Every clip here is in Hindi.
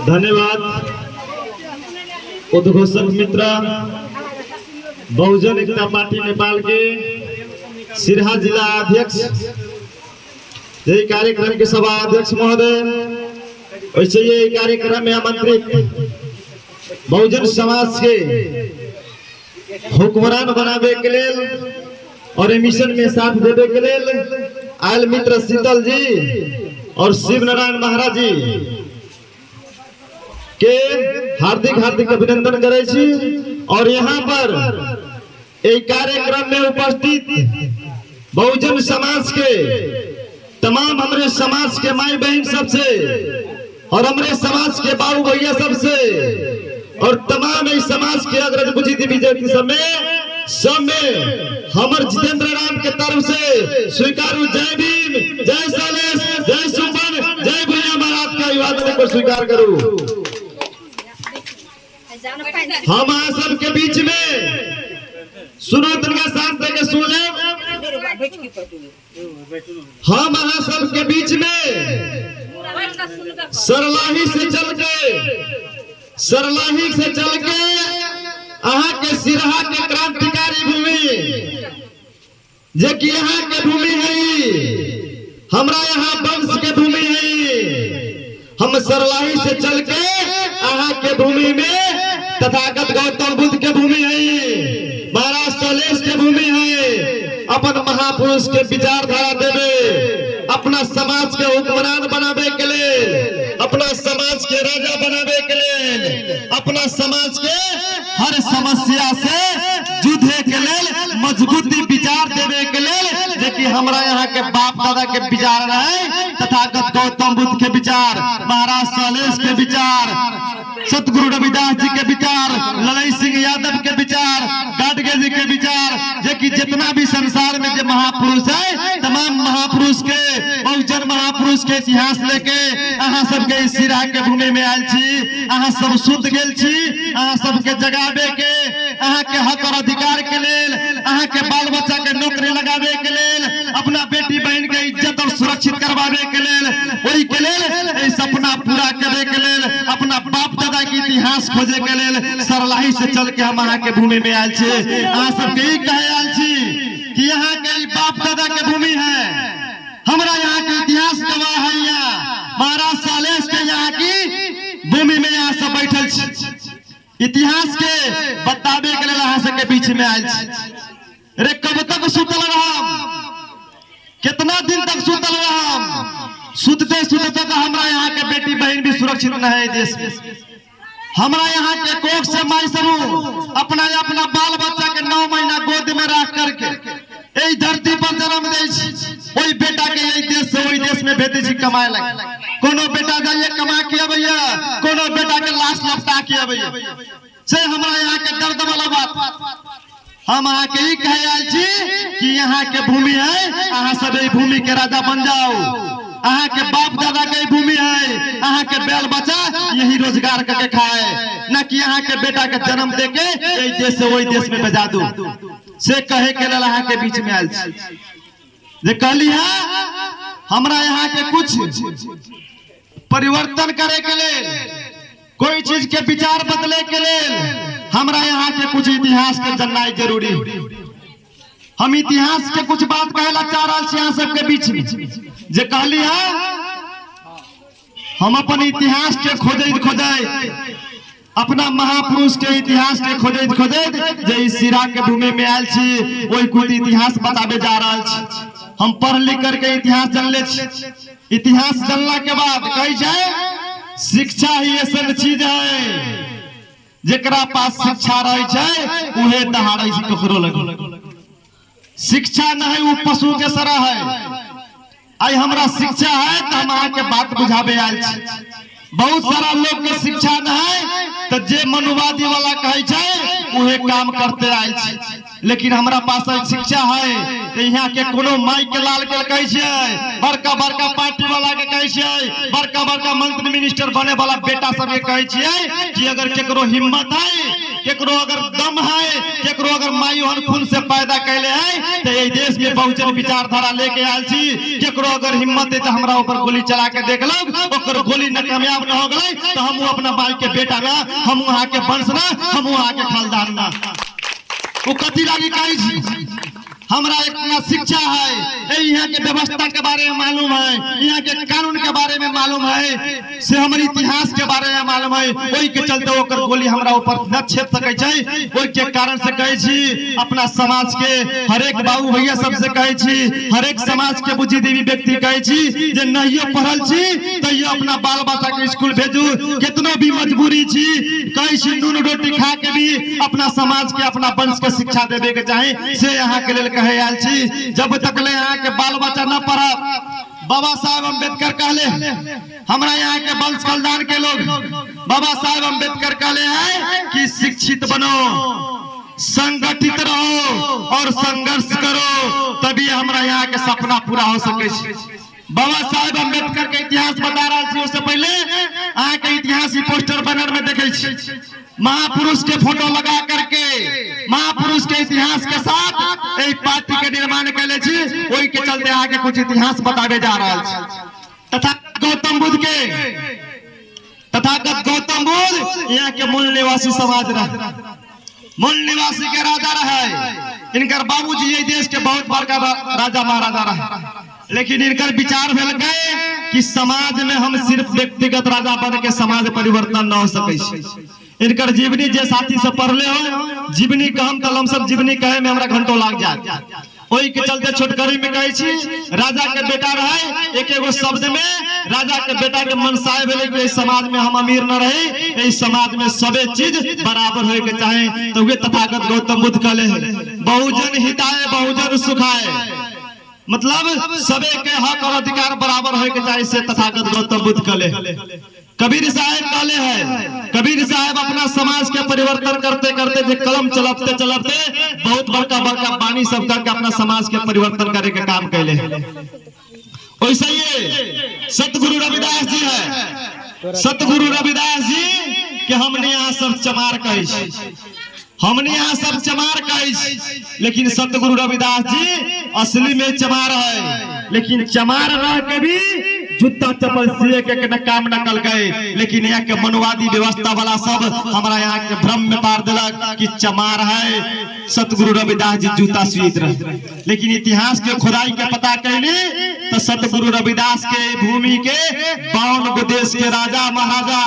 धन्यवाद उद्घोषक मित्र बहुजन एकता पार्टी नेपाल के सिरहा जिला अध्यक्ष यही कार्यक्रम के सभा अध्यक्ष महोदय, वैसे ये कार्यक्रम में आमंत्रित बहुजन समाज के हुक्मरान बनावे के लिए और मिशन में साथ देवे के लिए आयल मित्र शीतल जी और शिव नारायण महाराज जी के हार्दिक हार्दिक अभिनंदन करे छी। और यहाँ पर एक कार्यक्रम में उपस्थित बहुजन समाज के तमाम हमारे समाज के माई बहन सबसे और हमारे समाज के बाबू भैया सबसे और तमाम इस समाज के अग्रज बुझी बीजेपी सब में हमर जितेंद्र राम के तरफ से स्वीकारू जय भीम, जय सलेश, जय सुमन, जय भैया महाराज का अभिवादन को स्वीकार करूं। हम आसन के बीच में सुनो तनका शांत के सुन ले। हम आसन के बीच में सरलाही से चल के अहाँ के सिरहा के क्रांतिकारी भूमि जे कि यहाँ के भूमि है, हमरा यहाँ वंश के भूमि है। हम सरलाही से चल के अहाँ के भूमि में तथागत गौतम बुद्ध के भूमि है, महाराज सलेश के भूमि है। अपन महापुरुष के विचारधारा देवे, अपना समाज के हुक्मरान बनावे के लिए, अपना समाज के राजा बनावे के लिए, अपना समाज के हर समस्या से जुझे के लिए मजबूती विचार देवे के लिए जे कि हमरा यहाँ के बाप दादा के विचार रहे, तथागत गौतम बुद्ध के विचार, महाराज सलेश के विचार, सतगुरु रविदास जी के विचार, ललई सिंह यादव के विचार, गाडगे जी के विचार, जे कि जितना भी संसार में जो महापुरुष है, तमाम महापुरुष के बहुजन महापुरुष के इतिहास लेके अहाँ सबके सिरहा के भूमि में आयल छी। अहाँ सब सुत गेल छी, अहाँ सबके जगावे के, अहाँ के हक और अधिकार के लेल, अहाँ के बाल बच्चा के नौकरी लगावे के लेल, अपना बेटी बहन के इज्जत और सुरक्षित करवावे के लेल, वही के लेल सपना पूरा करे के लेल, अपना बाप दादा के इतिहास खोजे के लेल सरलाही से चल के हम अहाँ के भूमि में आयल छी। अहाँ सबके ई कहे आयल छी कि यहाँ के बाप दादा के भूमि है, हमरा यहाँ के इतिहास गवाह है। यहाँ महाराज सलेश के यहाँ की भूमि में यहाँ सब बैठल छी, इतिहास के बतावे के लिए अहाँ सबके बीच में आयल छी। अरे कब तक सुतल रहम, कितना दिन तक सुतल रहम, सुतते सुतते तो हमरा यहाँ के बेटी बहन भी सुरक्षित न है देश में। हमरा यहाँ के कोख से माई सब अपना अपना बाल बच्चा के 9 महीना गोद में रख करके यही धरती पर जन्म दे, वही बेटा के यही देश से वही देश में भेजे कमाए लगे। कोनो बेटा जाइए कमा के भैया, कोनो बेटा के लाश लपटा के भैया से हमरा यहाँ के दर्द वाला बात। हम अहाँ के ही कहे आयल छी कि यहाँ के भूमि है, अहाँ सब यही भूमि के राजा बन जाओ। अहाँ के बाप दादा के भूमि है, अहाँ के बैल बच्चा यही रोजगार करके खाए, न कि यहाँ के बेटा के जन्म दे के यही देश से वही देश में भेजा दो। से कहे के लिए अहाँ के बीच में आयल छी जे कहली है हमरा यहाँ के कुछ परिवर्तन करे के लिए, कोई चीज के विचार बदले के लिए हमरा यहाँ के कुछ इतिहास के जानना जरूरी। हम इतिहास के कुछ बात कहला चाह रहा छी यहाँ सबके बीच में जे कहली है हम अपन इतिहास के खोजे, अपना महापुरुष के इतिहास के खोजे जे सिरहा के भूमि में आयल छी, वही कुछ इतिहास बताबे जा रहा छी। हम पढ़ लिख करके इतिहास जान ले छी। इतिहास जानला के बाद कही जाए शिक्षा ही ऐसा चीज है जेकरा पास शिक्षा रहे उहे दहाड़े ककरो लगे। शिक्षा न है वो पशु के तरह है। आई हमरा शिक्षा है तो हम अहाँ के बात बुझावे आयल छी। बहुत सारा लोग के शिक्षा न है तो जे मनुवादी वाला कहे छै उहे काम करते आयल छी, लेकिन हमरा पास शिक्षा है तो यहाँ के कोनो माई के लाल के कहे छै, बड़का बड़का पार्टी वाला के कहे छै, बड़का बड़का मंत्री मिनिस्टर बने वाला बेटा सब के कहे छियै कि अगर केकरो हिम्मत है केकरो अगर दम है, केकरो अगर मायूहन खून से पैदा कैले है तो ये देश में बहुजन विचारधारा लेके आयल छी। केकरो अगर हिम्मत है तो हमरा ऊपर गोली चला के देख लो, ओकर गोली न कामयाब न हो गए तो हम अपना भाई के बेटा ना, हम वहां के वंश ना, हम वहां के खानदान ना। वो कथी लागी कही छी? हमरा इतना शिक्षा है, यहाँ के व्यवस्था के बारे में मालूम है, यहाँ के कानून के बारे में मालूम है, से हमारे इतिहास के बारे में मालूम है। वही के चलते ओकर गोली हमरा ऊपर न छेद सके छै। वही के कारण से कहे छी अपना समाज के हर एक बाबू भैया सबसे कहे छी, हर एक समाज के बुद्धिजीवी व्यक्ति कहे छी जे नहियो पढ़ल छी तो ये अपना बाल बच्चा के स्कूल भेजू। कितनो भी मजबूरी छी कहे छी दूध रोटी खा के भी अपना समाज के, अपना वंश के शिक्षा देवे के चाहे से यहाँ के लेल कहे आयल छी। जब तक ले यहाँ के बाल बच्चा न पढ़ा, बाबा साहब अम्बेडकर कहले हमरा यहाँ के वंश खानदान के लोग, बाबा साहब अम्बेडकर कहले हैं कि शिक्षित बनो, संगठित रहो और संघर्ष करो, तभी हमरा यहाँ के सपना पूरा हो सके। बाबा साहब अम्बेडकर के इतिहास बता रहा थी। उससे पहले यहाँ के इतिहास ही पोस्टर बैनर में देखे महापुरुष के फोटो लगा करके, महापुरुष के इतिहास के साथ एक पार्टी के निर्माण कैले छी। वही के चलते आगे कुछ इतिहास बतावे जा रहा है। तथागत गौतम बुद्ध के, तथागत गौतम बुद्ध यहाँ के मूल निवासी समाज रहे, मूल निवासी के राजा रहे। इनकर बाबूजी ये देश के बहुत बड़का राजा महाराजा रहे, लेकिन इनकर विचार भेल गए कि समाज में हम सिर्फ व्यक्तिगत राजा बन के समाज परिवर्तन न हो सके। इनकर जीवनी जे साथी से पढ़ले हो, जीवनी कहम तो लमसम जीवनी कहे में हमरा घंटों लाग जाए। वही के चलते छोटकरी में कहे छी राजा के बेटा रहे, एक एगो शब्द में राजा के बेटा के मनसाय भेले कि समाज में हम अमीर न रहे, इस समाज में सबे चीज बराबर होए के चाहे। तो वे तथागत गौतम बुद्ध कहले बहुजन हिताय बहुजन सुखाय, मतलब सबे के हक और अधिकार बराबर होए के चाहे से तथागत गौतम बुद्ध कहले। कबीर साहब कहले है, कबीर साहब अपना समाज के परिवर्तन करते करते जे कलम चलाते चलाते बहुत बड़का बड़का बानी सब करके अपना समाज के परिवर्तन करे के काम कैले। वैसे ये सतगुरु रविदास जी है, सतगुरु रविदास जी के हमने यहाँ सब चमार कही, हमने यहाँ सब चमार कही, लेकिन सतगुरु रविदास जी असली में चमार है। लेकिन चमार रह के भी जूता चप्पल सिए के काम न कल गए। लेकिन यहाँ के मनवादी व्यवस्था वाला सब हमारा यहाँ के भ्रम में पार दिलक कि चमार है, सतगुरु रविदास जी जूता सियत रहे। लेकिन इतिहास के खुदाई के पता कैली तो सतगुरु रविदास के भूमि के 52 गो देश के राजा महाराजा,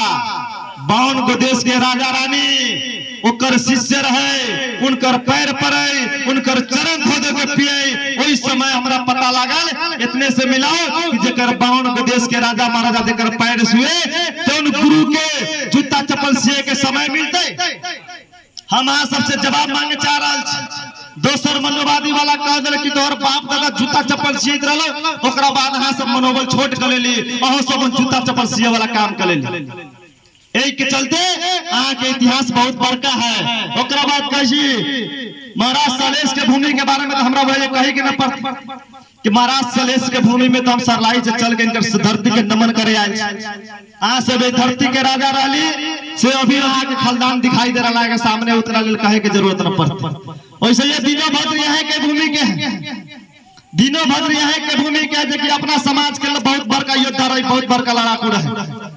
52 गो देश के राजा रानी उनकर शिष्य रहे, उनकर पैर पड़े, उनकर चरण धो दे के पिए। वही समय हमरा पता लागल इतने से मिलाओ कि जेकर 52 गो देश के राजा महाराजा जेकर पैर छुए तो उन गुरु के जूता चप्पल सिए के समय मिलते। हम अहाँ सबसे जवाब मांगे चाह रहा छी। दोसर मनोवादी वाला कह दिल कि तोहर बाप दादा जूता चप्पल सियत रहल, ओकरा बाद अहाँ सब मनोबल छोट कर लेली, अहो सब जूता चप्पल सिए वाला काम कर लेली। यही के चलते यहाँ के इतिहास बहुत बड़का है। ओकरा बाद कही महाराज सलेश के भूमि के बारे में तो हमरा वही कही कि न पड़ कि महाराज सलेश के भूमि में तो हम सरलाई से चल के इनकर धरती के नमन करे आए। यहाँ से भी धरती के राजा रही से अभी वहाँ के खानदान दिखाई दे रहा है, सामने उतरा लेल कहे के जरूरत न पड़। वैसे ये दिनों भद्र यहाँ के भूमि के, दिनों भद्र यहाँ के भूमि के अपना समाज के बहुत बड़का योद्धा रही, बहुत बड़का लड़ाकू रहे।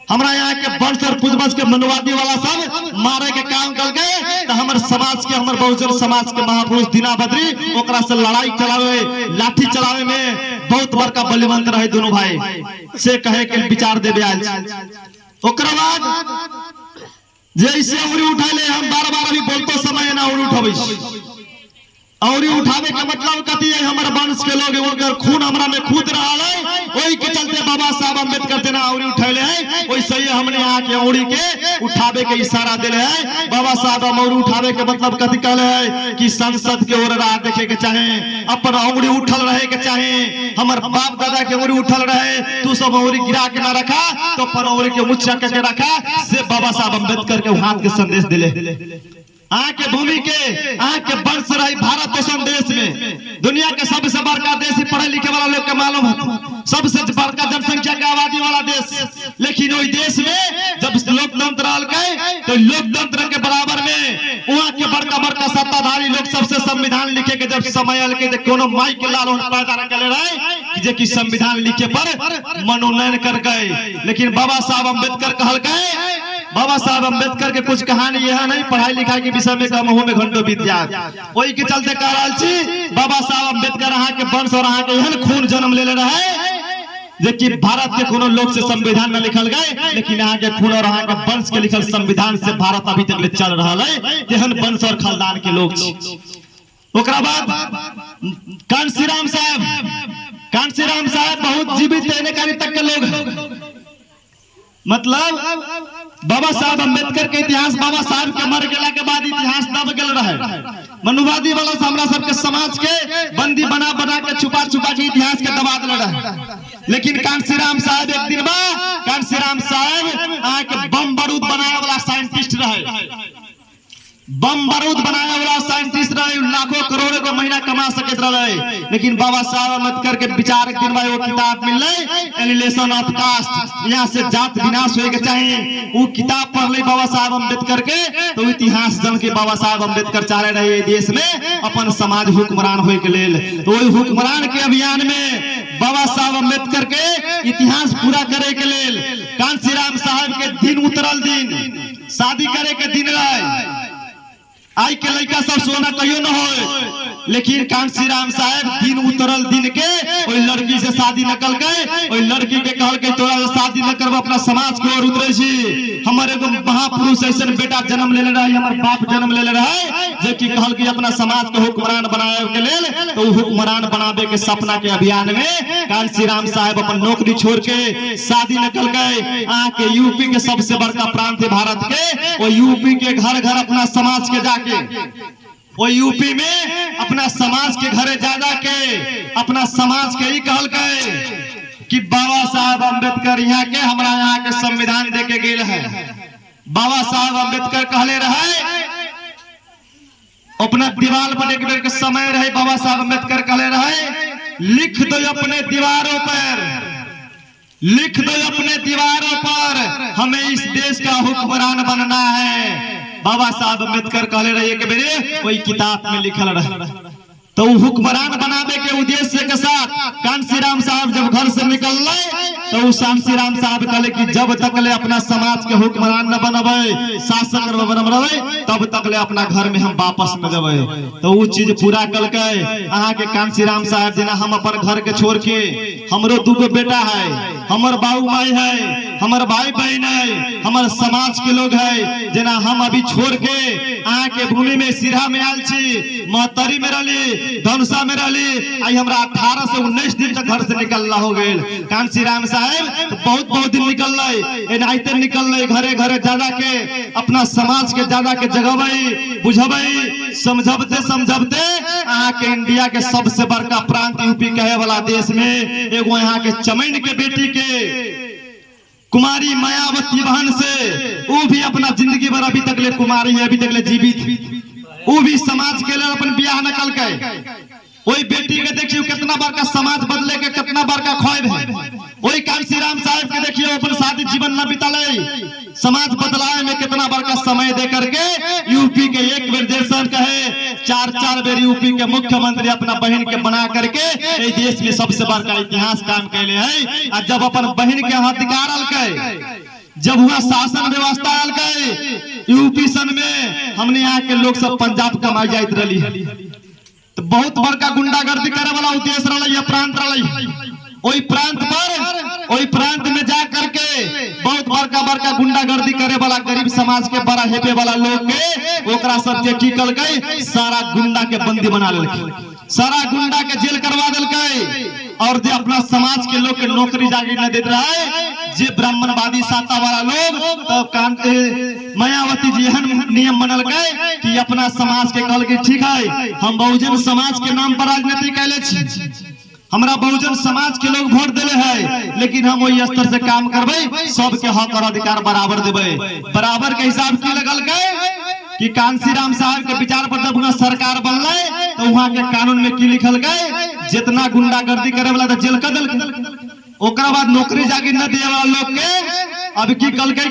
हमरा यहाँ के वंश और पूर्वज के मनवादी वाला सब मारे के काम कर गए तो हमारे समाज के, हमारे बहुजन समाज के महापुरुष दीना बद्री ओकरा से लड़ाई चलावे, लाठी चलावे में बहुत बड़का बलिवंत रहे। दोनों भाई से कहे के विचार देवे आयल। ओकरा बाद जैसे उरी उठा ले, हम बार बार अभी बोलते समय ना उरी उठावे, और उठावे का मतलब कथी है, हमारे वंश के लोग उनकर खून हमरा में कूद रहा है। वही के चलते बाबा साहब अम्बेडकर तेना औरी उठैले है, वैसे ही हमने यहाँ के औरी के उठावे के इशारा दिले है। बाबा साहब औरी उठावे के मतलब कथी कहले है कि संसद के ओर राह देखे के चाहे, अपन औरी उठल रहे के चाहे, हमार बाप दादा के औरी उठल रहे, तू सब औरी गिरा के ना रखा तो अपन औरी के ऊंचा करके रखा, से बाबा साहब अम्बेडकर के हाथ के संदेश दिले। यहाँ के भूमि के, यहाँ के वंश रही भारत देशन देश में दुनिया के सबसे बड़का देश, पढ़े लिखे वाला लोग के मालूम है, सबसे बड़का जनसंख्या के आबादी वाला देश। लेकिन वही देश में जब लोकतंत्र आल गए तो लोकतंत्र के बराबर में बड़का सत्ताधारी लोग सबसे संविधान लिखे के जब समय आल के कोनो माई के लाल पैदा कर रहे जे कि संविधान लिखे पर मनोनयन कर गए। लेकिन बाबा साहब अम्बेडकर कहल गए, बाबा साहब अम्बेडकर के कुछ कहानी यह नहीं, पढ़ाई लिखाई के विषय में कहूँ में घंटों बीत जाए। वही के चलते कह रहा छी बाबा साहब अम्बेडकर अहाँ के वंश और अहाँ के एहन खून जन्म ले रहे कि भारत के कोनो लोग से संविधान में लिखल गए, लेकिन यहाँ के खून और यहाँ के वंश के लिखल संविधान से भारत अभी तक चल रहा है। एहन वंश और खानदान के लोग। ओकरा बाद कांशीराम साहब बहुत जीवित रहने तक के लोग, मतलब बाबा साहब अम्बेडकर के इतिहास बाबा साहब के मर गेला के बाद इतिहास दब गेल रहे। मनुवादी वाला से हमरा सबके समाज के बंदी बना बना के छुपा छुपा के इतिहास के दबा दिल रहे। लेकिन कांशीराम साहब एक दिन बाद कांशीराम साहब आके बम बारूद बनाने वाला साइंटिस्ट रहे, बम बारूद बनाने वाला साइंटिस्ट रहे, लाखों करोड़ों का महीना कमा सकते रहे। लेकिन बाबा साहब अम्बेडकर के विचार एक दिन वो किताब मिल एनिहिलेशन ऑफ कास्ट, यहाँ से जात विनाश होए के चाहिए, वो किताब पढ़ ले बाबा साहब अम्बेडकर के। तो इतिहास जन के बाबा साहब अम्बेडकर चाह रहे देश में अपन समाज हुक्मरान होए के लेल। तो वही हुक्मरान के अभियान में बाबा साहब अम्बेडकर के इतिहास पूरा करे के लेल कांशीराम साहब के दिन उतरल दिन शादी करे के दिन रहे। आई के लड़का सब सोना कहियो न हो, लेकिन कांशीराम साहब दिन उतरल दिन के ओई लड़की से शादी न कल के, ओई लड़की के कहल के तोरा से शादी न करब अपना समाज को और उतरे छी। हमर एगो महापुरुष ऐसे बेटा जन्म ले रहे, हमर बाप जन्म ले रहे जे कि कहल के अपना समाज के हुक्मरान बनाए के लेल। तो हुक्मरान बनावे के सपना के अभियान में कांशीराम साहब अपन नौकरी छोड़ के शादी न कल गए। आके यूपी के सबसे बड़का प्रांत है भारत के, वो यूपी के घर घर अपना समाज के जाके वो यूपी में अपना समाज के घरे जा के अपना समाज के ही कहल गए कि बाबा साहब अम्बेडकर यहाँ के हमरा यहाँ के संविधान दे के गेल है। बाबा साहब अम्बेडकर कहले रहे अपना दीवार पर एक बेर के समय रहे, बाबा साहब अम्बेडकर कहले रहे लिख दो अपने दीवारों पर, लिख दो अपने दीवारों पर हमें इस देश का हुक्मरान बनना है। बाबा साहब अम्बेडकर कहले रहे कि मेरे कोई किताब में लिखल रहे। तो हुक्मरान बनावे के उद्देश्य के साथ कांशीराम साहब जब घर से निकल तो कांशीराम साहब कहले कि जब तक ले अपना समाज के हुक्मरान न बनबे, शासक न बनबे, तब तक ले अपना घर में हम वापस न जबे। तो वो चीज पूरा कल के अहाँ के कांशीराम साहब जेना हम अपन घर के छोड़ के, हमरो दूगो बेटा है, हमर बाबू माई है, हमर भाई बहन है, हमर समाज के लोग है, जेना हम अभी छोड़ के अहाँ के भूमि में सिरहा में आयल छी, महतरी में रहली, धनुषा में रहली। आई हमरा 18 से 19 दिन तक घर से निकलना हो गए। कांशीराम साहब बहुत बहुत दिन निकल एनाइते निकल घरे घरे जादा के अपना समाज के जादा के जगबई बुझबई समझबते समझबते अहाँ के इंडिया के सबसे बड़का प्रांत यूपी कहे वाला देश में एगो यहाँ के चमैन के बेटी के कुमारी मायावती बहन से, वो भी अपना जिंदगी भर अभी तक ले कुमारी है, अभी तक ले जीवित, वो भी समाज के लिए अपन ब्याह न कल के। वही बेटी के देखियो कितना बड़का समाज बदले के कितना बड़का ख्वाब है। वही कांशीराम साहब के देखियो अपन शादी जीवन न बिताले, समाज बदलाए में कितना बड़का समय दे करके यूपी के एक बेर जैसन कहे 4-4 बेर यूपी के मुख्यमंत्री अपना बहन के बना करके देश में सबसे बड़का इतिहास काम कैले है। और जब अपन बहन के अधिकार अलके, जब हुआ शासन व्यवस्था आल गए यूपी सन में, हमने यहाँ के लोग सब पंजाब कमाई जाइत रही, तो बहुत बड़का गुंडागर्दी करे वाला उद्देश्य रही, प्रांत रही। वही प्रांत में जा करके बहुत बड़का गुंडागर्दी करे वाला गरीब समाज के बड़ा हेपे वाला लोग के ओकरा सबके की कल गए, सारा गुंडा के बंदी बना लेलके, सारा गुंडा के जेल करवा दिलके। और जो अपना समाज के लोग के नौकरी जागी न देते रहे, जे ब्राह्मणवादी साता वाला लोग, तब मायावती जी एहन नियम बनल गए कि अपना समाज के कहल के ठीक है हम बहुजन समाज के नाम पर राजनीति कैले छी, हमरा बहुजन समाज के लोग वोट दिले है, लेकिन हम वही स्तर से काम करबे, सबके हक और अधिकार बराबर देबे। बराबर के हिसाब की लगल गए कि कांशीराम साहब के विचार पर जब सरकार बनले तो वहाँ के कानून में की लिखल गए, जितना गुंडागर्दी करे वाला तो जेल कर दिल, ओकरा बाद नौकरी जागी न दिए वाला लोग के अब की कल गई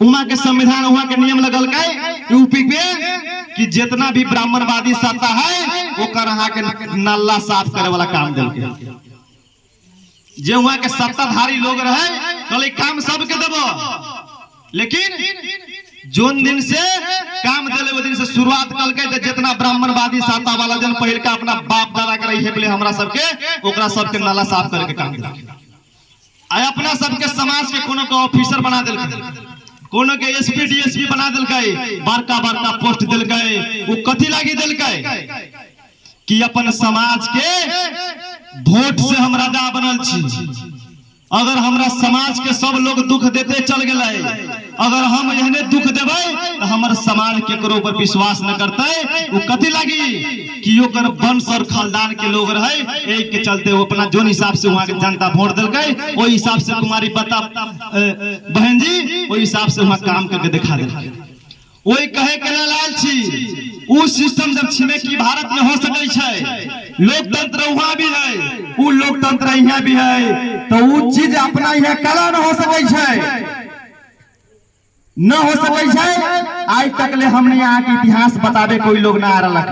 वहां के संविधान वहां के नियम लगल के यूपी पे कि जितना भी ब्राह्मणवादी सत्ता है ओकर अहाँ के नल्ला साफ करे वाला काम दिल के जे वहां के सत्ताधारी लोग रहे कहले काम सबके देबो, लेकिन जोन दिन से काम दिले वो दिन से शुरुआत कल के जितना ब्राह्मणवादी सत्ता वाला जन पहल का अपना बाप दादा करे है बोले हमरा सबके ओकरा सबके नाला साफ करे के काम दिल आय अपना सबके समाज के कोनो को ऑफिसर बना दिल, कोनो के एसपी डीएसपी बना दिल, बड़का बड़का पोस्ट दिल, वो कथी लागी दिल कि अपन समाज के वोट से हम राजा बनल छी। अगर हमरा समाज के सब लोग दुख देते चल गए, अगर हम एहने दुख देवे तो हमारे समाज के करो पर विश्वास न करते, वो कथी लगी कि ओकर वंश और खानदान के लोग रहे एक के चलते वो अपना जोन हिसाब से वहां के जनता वोट दिल गए, वही हिसाब से कुमारी बता बहन जी वही हिसाब से वहां काम करके दिखा दे। वही कहे के लाल छी उ सिस्टम जब छिमेकी भारत में हो सके छै, लोकतंत्र वहां भी है, उ लोकतंत्र यहाँ भी है, तो उ चीज अपना यहाँ कला न हो सके छै, न हो सके छै। आज तक ले हमने यहाँ के इतिहास बतावे कोई लोग ना आ रहा।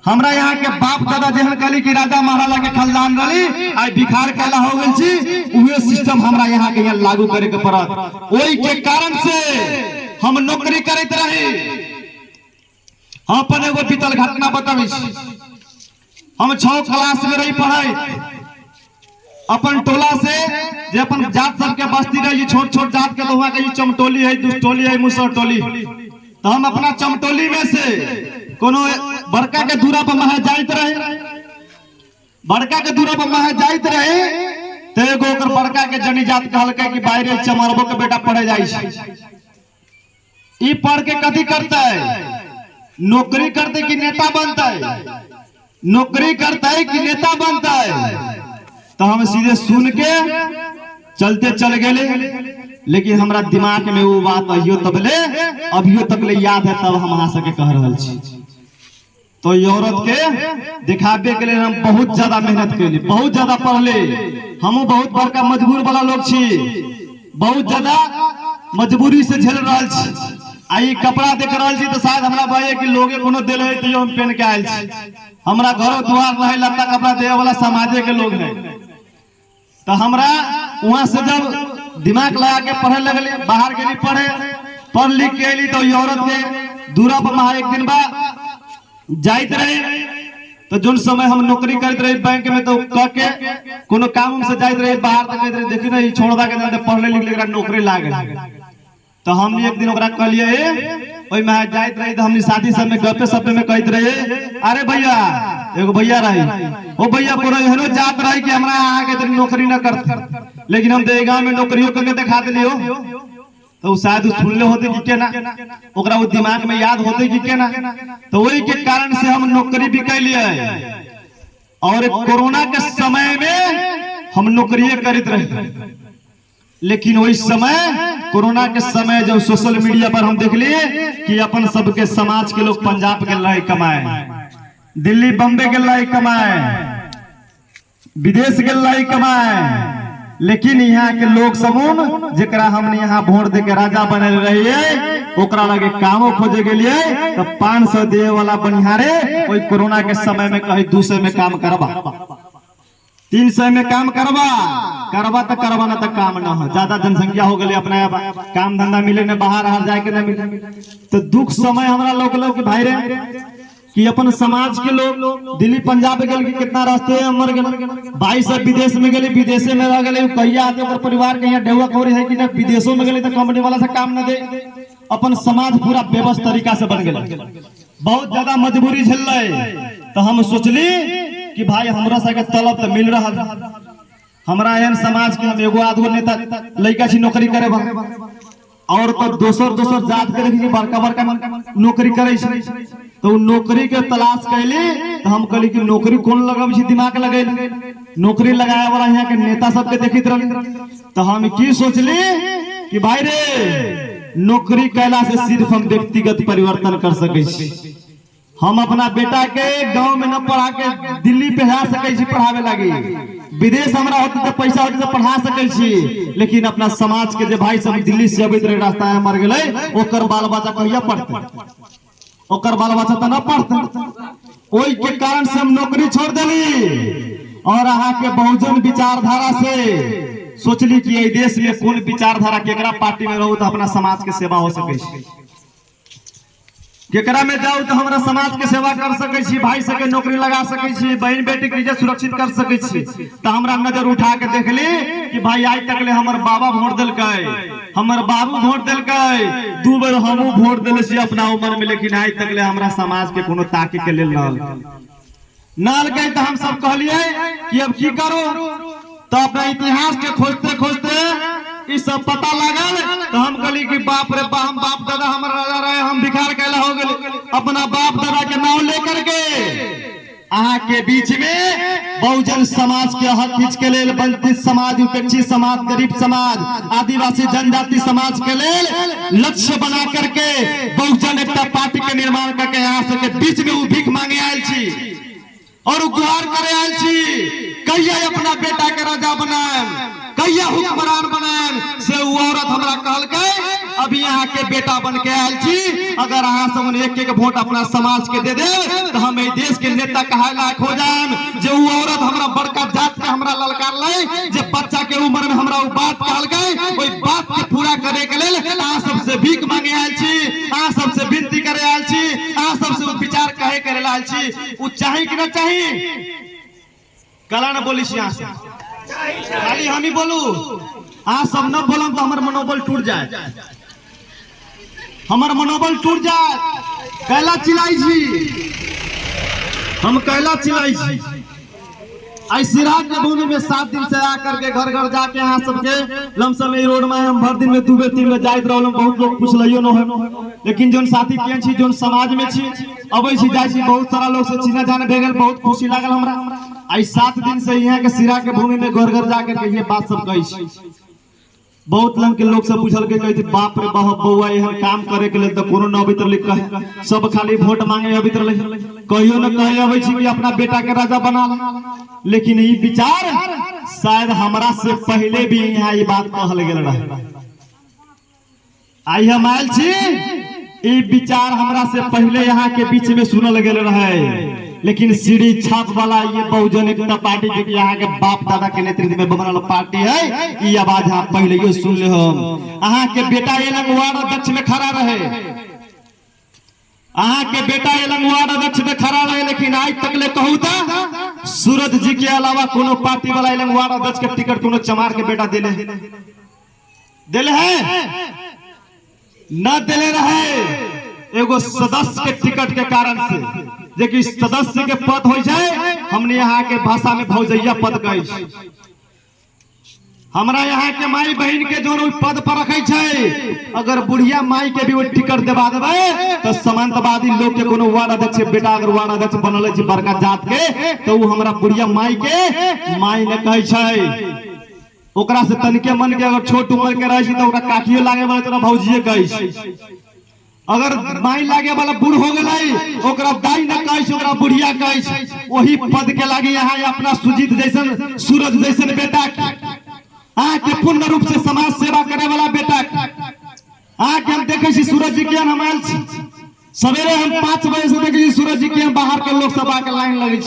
हमरा यहाँ के बाप दादा जहन कहली कि राजा महाराजा के खानदान रही आज भिखार कहला हो गई छी, उहे सिस्टम हमरा यहाँ के यहाँ लागू करे के पड़त। ओई के कारण से हम नौकरी करते रहे। हम अपन एगो बीतल घटना बताबी, हम 6 क्लास में रही पढ़ाई, अपन टोला से जे अपन जात सब के बस्ती रही, छोट छोट जात के लोहा के चमटोली है, दुष्टोली है, मुसर टोली, तो हम अपना चमटोली में से कोनो बड़का के दूरा पर महा जाइत रहे, बड़का के दूरा पर महा जाइत रहे, तो एगो ओकर बड़का के जनी जात कहल के कि बाहरे चमरबो के बेटा पढ़े जाई छै, ई पढ़ के कथी करता है, नौकरी करते कि नेता बनता है, नौकरी करता है कि नेता बनता है। तो हम सीधे सुन के चलते चल गए, लेकिन हमरा दिमाग में वो बात अभियो तक ले याद है, तब हम अहाँ सबके कह रहे छी। तो ये औरत के दिखावे के लिए हम बहुत ज्यादा मेहनत कैली, बहुत ज्यादा पढ़ले, हम बहुत बड़का मजबूर वाला लोग छी, बहुत ज्यादा मजबूरी से झेल रहा छी। आई कपड़ा देख रहा छी तो शायद हमरा भाई कि लोगे कोनो दिल है तो हम पहन के आयल छी, हमरा घर द्वार रहे लत्ता कपड़ा देवे वाला समाजे के लोग है। तो हमरा वहां से जब दिमाग लगा के पढ़े लगले, बाहर गेली पढ़े, पढ़ लिख के अली, तो ये औरत के दूरा पर महा एक दिन बाद जाइत रहे, तो जोन समय हम नौकरी करते रहे बैंक में, तो कह के कोनो काम से जाइत रहे बाहर, तो कहते रहे देखी ना छोड़वा के पढ़ले लिखले नौकरी लागे। तो हमने एक दिन ओकरा कहलिए ओई में जाइत रही, तो हमने शादी सब में गपे सपे में कहते रहे, अरे भैया एगो भैया रही, ओ भैया पूरा एहनो जात रही कि हमरा यहाँ के नौकरी न करते, लेकिन हम तो गाँव में नौकरियों करके दिखा दिलियो, तो शायद सुनले होते कि केना, ओकरा वो दिमाग में याद होते कि केना। तो वही के कारण से हम नौकरी भी कैलिए, और कोरोना के समय में हम नौकरिये करते रहे। लेकिन वही समय कोरोना के समय जब सोशल मीडिया पर हम देख लिए कि अपन सबके समाज के लोग पंजाब के लाई कमाए, दिल्ली बम्बे के लाई कमाए, विदेश के लाई कमाए, लेकिन यहाँ के लोग समूह जरा हमने यहाँ वोट दे के राजा बनल रहिए ओकरा लगे कामो खोजे के लिए, तो 500 दे वाला बनिहारे कोई कोरोना के समय में कहीं 200 में काम करवा, 300 में काम करवा तो करवा ना तो काम ना हो, ज्यादा जनसंख्या हो गई, अपना काम धंधा मिले न, बाहर हार जाए के न मिले। तो दुख समय हमारा लोग भाई रे कि अपन समाज के लोग दिल्ली पंजाब गए, कितना रास्ते मर गए, भाई सब विदेश में गए, विदेशे में रह गए, कहिया आते ओकर परिवार के यहाँ डेवा कौड़ी है कि ना, विदेशों में गए तो कंपनी वाला से काम न दे, अपन समाज पूरा बेबस तरीका से बन गए, बहुत ज्यादा मजबूरी झेल रहे। तो हम सोचली कि भाई हमरा सबके तलब तो मिल रहा, हमरा एहन समाज के हम एगो आधगो नेता लड़का छी नौकरी करे, और तो दोसर जात के देखी बड़का बड़का नौकरी करे, तो नौकरी के तलाश कैली, तो हम कहली कि नौकरी कौन लगाबी छी, दिमाग लगे नौकरी लगाए वाला यहाँ के नेता सबके देखित रही। तो हम की सोचली कि भाई रे नौकरी कैला से सिर्फ हम व्यक्तिगत परिवर्तन कर सके छी, हम अपना बेटा के गांव में न पढ़ा के दिल्ली पे जा सके छी पढ़ावे लगी, विदेश हमरा होते तो पैसा होते तो पढ़ा सके छी, लेकिन अपना समाज के जे भाई सब दिल्ली से अबैत रहे रास्ता में मर गए, ओकर बाल बच्चा कहिया पढ़ते, ओकर बाल बच्चा तो न पढ़ते। ओई के कारण से हम नौकरी छोड़ देली और अहाँ के बहुजन विचारधारा से सोचली कि ये देश में कौन विचारधारा केकरा पार्टी में रहू तो अपना समाज के सेवा हो सके, केकरा में जाऊ तो हमरा समाज के सेवा कर सके छी, भाई सके नौकरी लगा सके छी, बहन बेटी के इज्जत सुरक्षित कर सके छी। तो हमरा नजर उठा के देख ली कि भाई आज तक ले हमर बाबा वोट दिलकै, हमर बाबू वोट दिलकै, 2 बेर हमहू वोट दिले छी अपना उम्र में, लेकिन आज तक ले हमरा समाज के कोनो ताके के लेल नाल गए। तो हम सब कहलिए कि अब की करो, तो अपना इतिहास के खोजते खोजते ई सब पता लागल। तो हम कहली कि बाप रे बाप, हम बाप दादा हमर राजा रहे, हम भिखार कैला हो गए। अपना बाप दादा के नाम लेकर के अहाँ के बीच में बहुजन समाज के हक हिच के लेल, वंचित समाज, उपेक्षित समाज, गरीब समाज, आदिवासी जनजाति समाज के लेल लक्ष्य बना करके बहुजन एकता पार्टी के निर्माण करके यहाँ से बीच में वो भीख मांगे आयल छी और गुहार करे आयल छी, कहिया अपना बेटा के राजा बनाएम, कहिया हुक्मरान बनाएम। से वो औरत हमरा कहलकै अभी यहाँ के बेटा बन के आयल छी, अगर अहाँ सब एक एक वोट अपना समाज के दे दे तो हम देश के नेता कहे लायक हो जाएम। जे वो औरत हमरा बड़का जात के हमरा ललकार लै, जे बच्चा के उम्र में हमरा वो बात कहलकै, ओई बात के पूरा करे के लेल अहाँ सबसे भीख मांगे आयल छी, अहाँ सबसे विनती करे आयल छी, अहाँ सबसे वो विचार कहे करे आयल छी। वो चाही कि न चाही, कला न बोली छी, यहाँ से खाली हम ही बोलू, अहाँ सब न बोलम तो हमर मनोबल टूट जाए, हमर मनोबल टूट जाए। कैला चिल्लाई छी, हम कैला चिल्लाई छी। आई सिराहा के भूमि में 7 दिन से आकर के घर घर जाके यहाँ सबके लमसम रोड में हम भर दिन में 2 बेर 3 बेर जाइत रहल, बहुत लोग पूछलियो न है, लेकिन जोन साथी केहन छी, जोन समाज में छी, अबै छी जाय छी, बहुत सारा लोग से चिन्ह जान भे गेल, बहुत खुशी लागल हमरा। आई 7 दिन से यहाँ के सिराहा के भूमि में घर घर जाकर के ये बात सब कही छी। बहुत लंग के लोग से पूछल के कहते बाप रे बाप बउआ एहन काम करे के लेल तो कोनो न अभी तक कहे, सब खाली वोट मांगे अभी तक कहियो न कहे अबै छी कि अपना बेटा के राजा बना ला। लेकिन ई विचार शायद हमरा से पहले भी यहाँ ये बात कहल गेल रहे। आई हम आयल छी, ई विचार हमरा से पहले यहाँ के बीच में सुनल गेल रहे, लेकिन सीढ़ी छाप वाला ये बहुजन एकता पार्टी जो कि यहाँ के बाप दादा के नेतृत्व में बनल पार्टी है, ये आवाज आप पहले ही सुन ले। हम अहाँ के बेटा एलंग वार्ड अध्यक्ष में खड़ा रहे, अहाँ के बेटा एलंग वार्ड अध्यक्ष में खड़ा रहे, लेकिन आज तक ले कहू था सूरज जी के अलावा कोनो पार्टी वाला एलंग वार्ड अध्यक्ष के टिकट कोनो चमार के बेटा दिले है न दिले रहे। एगो सदस्य के टिकट के कारण से, जे कि सदस्य के पद हो जाए, हमने यहाँ के भाषा में भौजैया पद कहे, हमरा यहाँ के माई बहन के जो पद पर रखे छे, अगर बुढ़िया माई के भी वो टिकट दिवा देवे तो समांतवादी लोग के कोनो वार्ड अध्यक्ष बेटा अगर वार्ड अध्यक्ष बनल है बड़का जात के, तो वो हमरा बुढ़िया माई के माई ने कहे छे। ओकरा से तनिके मन के अगर छोट उम्र के रहे तो ओकरा काठियो लागे वाला तोरा भौजिए कहे। अगर माई लागे वाला बूढ़ हो गए ओकरा दाई न कहे, ओकरा बुढ़िया कहे। वही पद के लागे यहाँ अपना सुजीत जैसन, सूरज जैसन बेटा आके पूर्ण रूप से समाज सेवा करे वाला बेटा आके हम देखे सूरज जी के हम आयल सवेरे हम 5 बजे से देखे सूरज जी के बाहर के लोग सब आके लाइन लगे,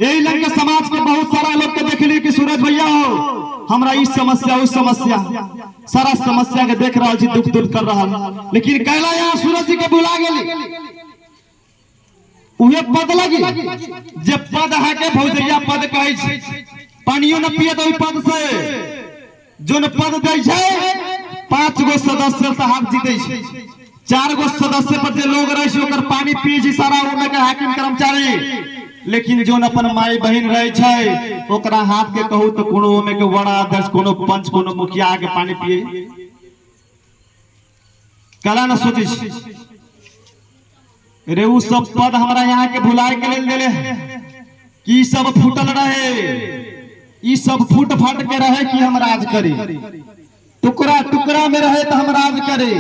यही लग के समाज के बहुत सारा लोग के देखली कि सूरज भैया हो हमरा इस समस्या उस समस्या सारा समस्या के देख रहा दुख दूर कर रहा, लेकिन कहला यहाँ सूरज जी के बुला गेली उहे पद लगी जे पद है के भौजैया पद कहे, पानियो न पिए तो पद से जोन पद दे 5 गो सदस्य से हाथ जीते, 4 गो सदस्य पर जे लोग रहे ओकर पानी पिए सारा ओमे के हाकिम कर्मचारी, लेकिन जोन अपन माई बहन रहे छे ओकरा हाथ के कहू तो कोनो ओमे के वड़ा अध्यक्ष, कोनो पंच, कोनो मुखिया के पानी पिए कला न सोचे रे। उ सब पद हमरा यहाँ के भुलाए के लेल देले कि सब फूटल रहे, ई सब फूट फाट के रहे कि हम राज करी, टुकड़ा टुकड़ा में रहे तो हम राज करे,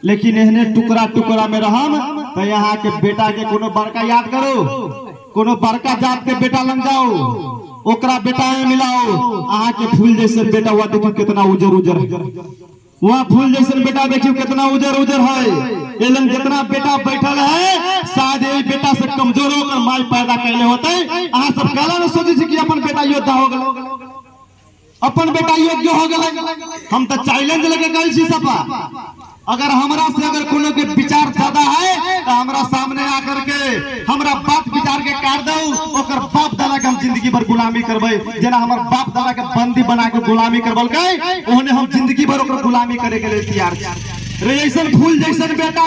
लेकिन एहने टुकड़ा टुकड़ा में रहम तो यहाँ के बेटा के कोनो बड़का याद करो, कोनो बड़का जात के बेटा लग जाओ, ओकरा बेटा में मिलाओ अहा के फूल जैसे बेटा हुआ देखियो कितना उजर उजर है। वहाँ फूल जैसे बेटा देखियो कितना उजर उजर है। एलन जितना बेटा बैठल है शायद यही बेटा से कमजोर होकर माई पैदा कैले होते। अहा सब काला न सोचे कि अपन बेटा योद्धा हो गए, अपन बेटा योग्य हो गए। हम तो चैलेंज लेके गए छी सपा, अगर हमरा से अगर कोनो के विचार ज्यादा है तो हमरा सामने आकर के हमरा बात विचार के काट दो, ओकर बाप दादा के हम जिंदगी भर गुलामी करबे। जना हमर बाप दादा के बंदी बना के गुलामी करबल गए ओहने हम जिंदगी भर ओकर गुलामी करे के लिए तैयार छी। रे ऐसन फूल जैसन बेटा,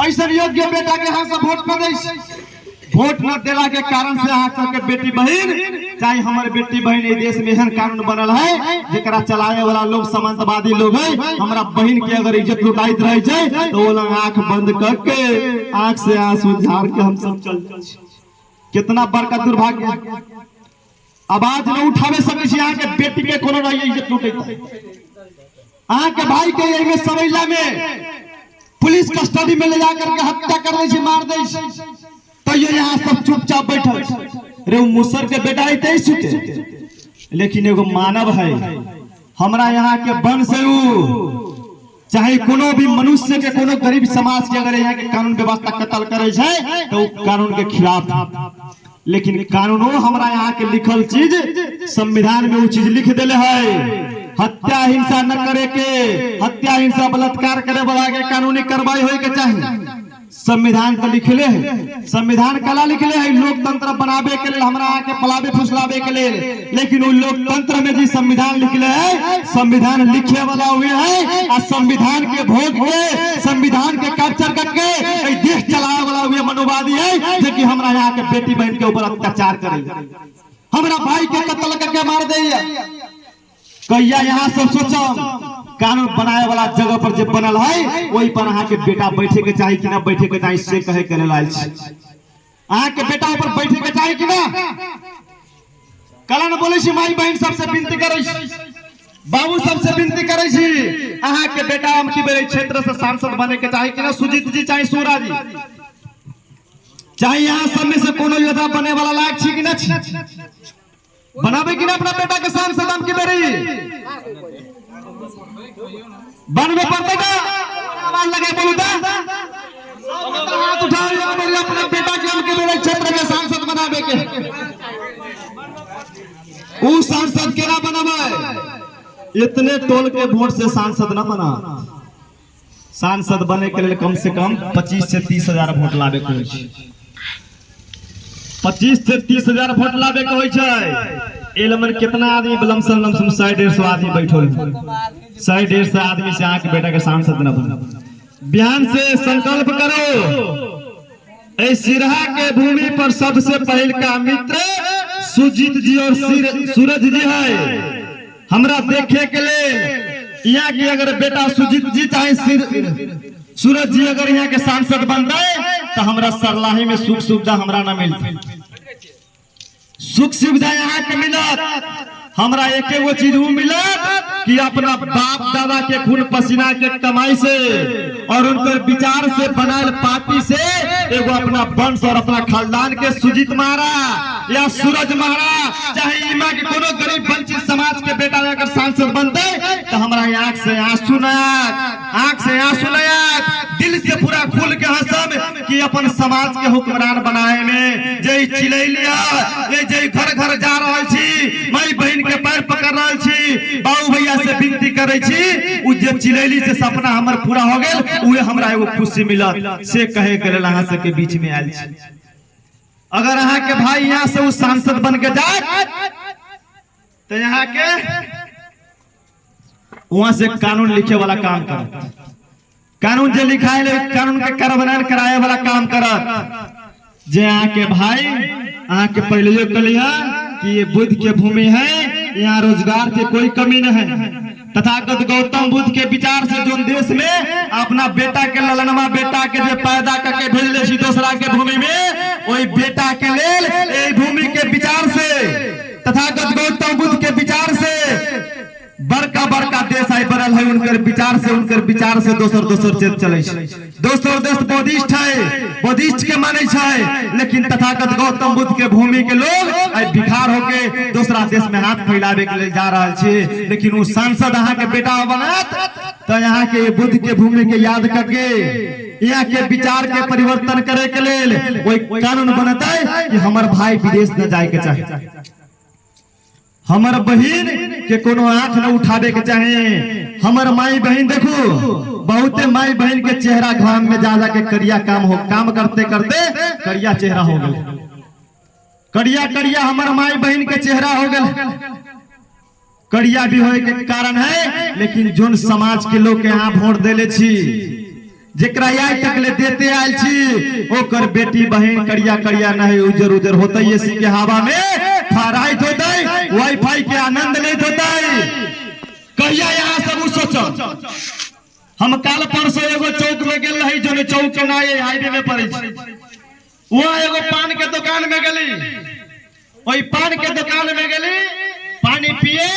ऐसन योग्य बेटा के हाथ से वोट न दे। वोट न देला के कारण से अहाँ सबके बेटी बहन चाहे हमारे बेटी बहन इस देश में एहन कानून बनल है जेकरा चलाए वाला लोग सामंतवादी लोग है। हमारा बहन के अगर इज्जत लुटाइत रहे छै तो वो लोग आंख बंद करके आंख से आंसू झाड़ के हम सब चल जाए। कितना बड़का दुर्भाग्य, आवाज न उठावे सके छी। अहाँ के बेटी के कोनो नहीं इज्जत लुटैत, अहाँ के भाई के यही में सवैला में पुलिस कस्टडी में ले जाकर के हत्या कर दे छी, मार दे छी, तो ये यहाँ सब चुपचाप बैठल। रे मुसर के बेटा है सुते, लेकिन एगो मानव है हमरा यहाँ के वन से चाहे कोनो भी मनुष्य के कोनो गरीब समाज के अगर यहाँ के कानून व्यवस्था कत्ल करे छै तो कानून के खिलाफ। लेकिन कानूनो हमरा यहाँ के लिखल चीज संविधान में वो चीज लिख देले है, हत्या हिंसा न करे के, हत्या हिंसा बलात्कार करे वाला के कानूनी कार्रवाई होए के चाहिए। संविधान तो लिखले है, संविधान कला लिखले है लोकतंत्र बनावे के लिए, हमरा आके फलावे फुसलावे के लिए। लेकिन वो लोकतंत्र में जी संविधान लिखले है, संविधान लिखे वाला हुए है और संविधान के भोग के संविधान के कैप्चर करके देश चलाए वाला हुए मनोवादी है जो कि हमरा यहाँ के बेटी बहन के ऊपर अत्याचार करे, हमरा भाई के कत्ल करके मार दे। कहिया यहाँ सब सोचो कानून बनाए वाला जगह पर जब बनल है वही पर अहाँ के बेटा बैठे के चाहिए कि ना बैठे के चाहिए से कहे के लाल छी। अहाँ के बेटा ऊपर बैठे के चाहिए कि ना, कला न बोले छी माई बहन सबसे विनती करे छी, बाबू सबसे विनती करे छी, अहाँ के बेटा हम की बेरे क्षेत्र से सांसद बने के चाहिए कि ना, सुजीत जी चाहे सूरा जी चाहे यहाँ सब में से कोनो योद्धा बने वाला लायक छी कि ना छी, बनावे कि ना अपना बेटा के सांसद हम की बेरे बनवे पड़ते का आवाज लगे बोलू ता हाथ उठाओ मेरे अपने बेटा के हमके मेरे क्षेत्र में सांसद बनावे के। वो सांसद केना बनावे, इतने टोल के वोट से सांसद न बना। सांसद बने के लिए कम से कम 25 से 30 हजार वोट लावे के होय छै, 25 से 30 हजार वोट लावे के होय छै। एलमन कितना आदमी लमसम लमसम 150 आदमी बैठल, 150 आदमी से आके बेटा के सांसद न बना। बिहान से संकल्प करो, इस सिरहा के भूमि पर सबसे पहल का मित्र सुजीत जी और सूरज जी है। हमरा देखे के लिए यहाँ की अगर बेटा सुजीत जी चाहे सूरज जी अगर यहाँ के सांसद बन गए तो हमरा सरलाही में सुख सुविधा हमरा न मिलती, सुख सुविधा यहाँ के मिलत। हमरा एक एगो चीज वो मिलत कि अपना बाप दादा के खून पसीना के कमाई से और उनके विचार से बनाल पार्टी से एगो अपना वंश और अपना खानदान के सुजीत महाराज या सूरज महाराज चाहे इमा के कोनो गरीब वंचित समाज के बेटा अगर सांसद बनते तो हमरा आंख से आंसू नयात, दिल से पूरा खुल के हंसब कि अपन समाज के हुक्मरान बनाए में जय चिलैलिया जय घर घर जा रहल छी, माई बहन के पैर पकड़ रहल छी, बाबू भैया से विनती करे छी उ जे चिलैली से सपना हमर पूरा हो गेल उहे हमरा एगो खुशी मिलत से कहे के लेल अहाँ सबके बीच में आयल छी। अगर अहाँ के भाई यहाँ से उस सांसद बन के जाए तो यहाँ के वहां से कानून लिखे वाला काम कर, कानून जो लिखा है कानून के कार्यान्वयन कराए वाला काम करत। जे यहाँ के भाई अहाँ के पहले कलिया कि ये बुद्ध के भूमि है, यहाँ रोजगार की कोई कमी नहीं है। तथागत गौतम बुद्ध के विचार से जो देश में अपना बेटा के ललनमा बेटा के जो पैदा करके भेजले छी दूसरा के भूमि में, वही बेटा के लेल ए भूमि के विचार से तथागत गौतम बुद्ध के विचार से बड़का बड़का देश आई बनल है, उनकर विचार से दोसर चले दोसर देश बौद्धिस्ट है, बौद्धिस्ट के माने है, लेकिन तथागत गौतम बुद्ध के भूमि के लोग आई बिखार होके दूसरा देश में हाथ फैलावे के लिए जा रहा है। लेकिन वो सांसद यहाँ के बेटा बनत तो यहाँ के बुद्ध के भूमि के याद करके यहाँ के विचार के परिवर्तन करे के लिए वही कानून बनता है कि हमार भाई विदेश न जाए के चाहे, हमार बहन के कोनो आंख न उठावे के चाहे। हमार माई बहन देखो बहुते माई बहन के चेहरा घाम में जा के करिया काम करते करते करिया चेहरा हो गए, करिया करिया हमार माई बहन के चेहरा हो गए। करिया भी होए के कारण है, लेकिन जोन समाज के लोग यहाँ वोट देले छी, जेकरा आई तक ले देते आयल छी, ओकर बेटी बहन करिया करिया नहीं उजर उजर होता है। एसी के हवा में फराइट होता है, वाईफाई के आनंद लेत होता है। कहिया यहाँ सब सोचो, हम काल परसों एगो चौक में गेल रही, जो चौक के ना हाईवे में पड़े छी, वहाँ एगो पान के दुकान में गेली, वही पान के दुकान में गेली पानी पिए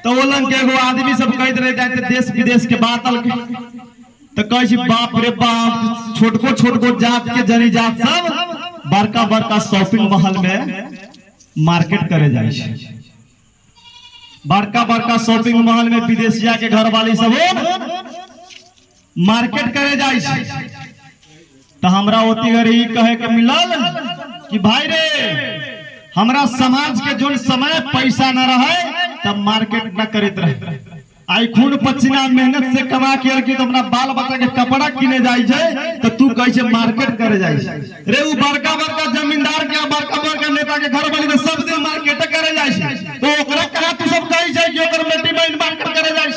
तो वो लंग के एगो आदमी सब कहते रहे जाते देश विदेश के बात तो कहे बाप रे बाप, छोटको जात के जनी जात सब बड़का बड़का शॉपिंग मॉल में मार्केट करे जाए, बड़का बड़का शॉपिंग मॉल में विदेशिया के घर वाली सब मार्केट करे जाए। तो हमरा ओती घड़ी कहे के मिलल कि भाई रे हमरा समाज के जो समय पैसा न रहे तब मार्केट न करते रहे, आई खून पसीना मेहनत से कमा के तो अपना बाल बच्चा के कपड़ा किने जाए तो तू कैसे मार्केट करे जाए रे। वो बड़का बड़का जमींदार के बड़का बड़का नेता के घर वाली सब दिन मार्केट करे जाए, तो ओकरा कहा तू सब कही जाए कि ओकर बेटी बहन मार्केट करे जाए।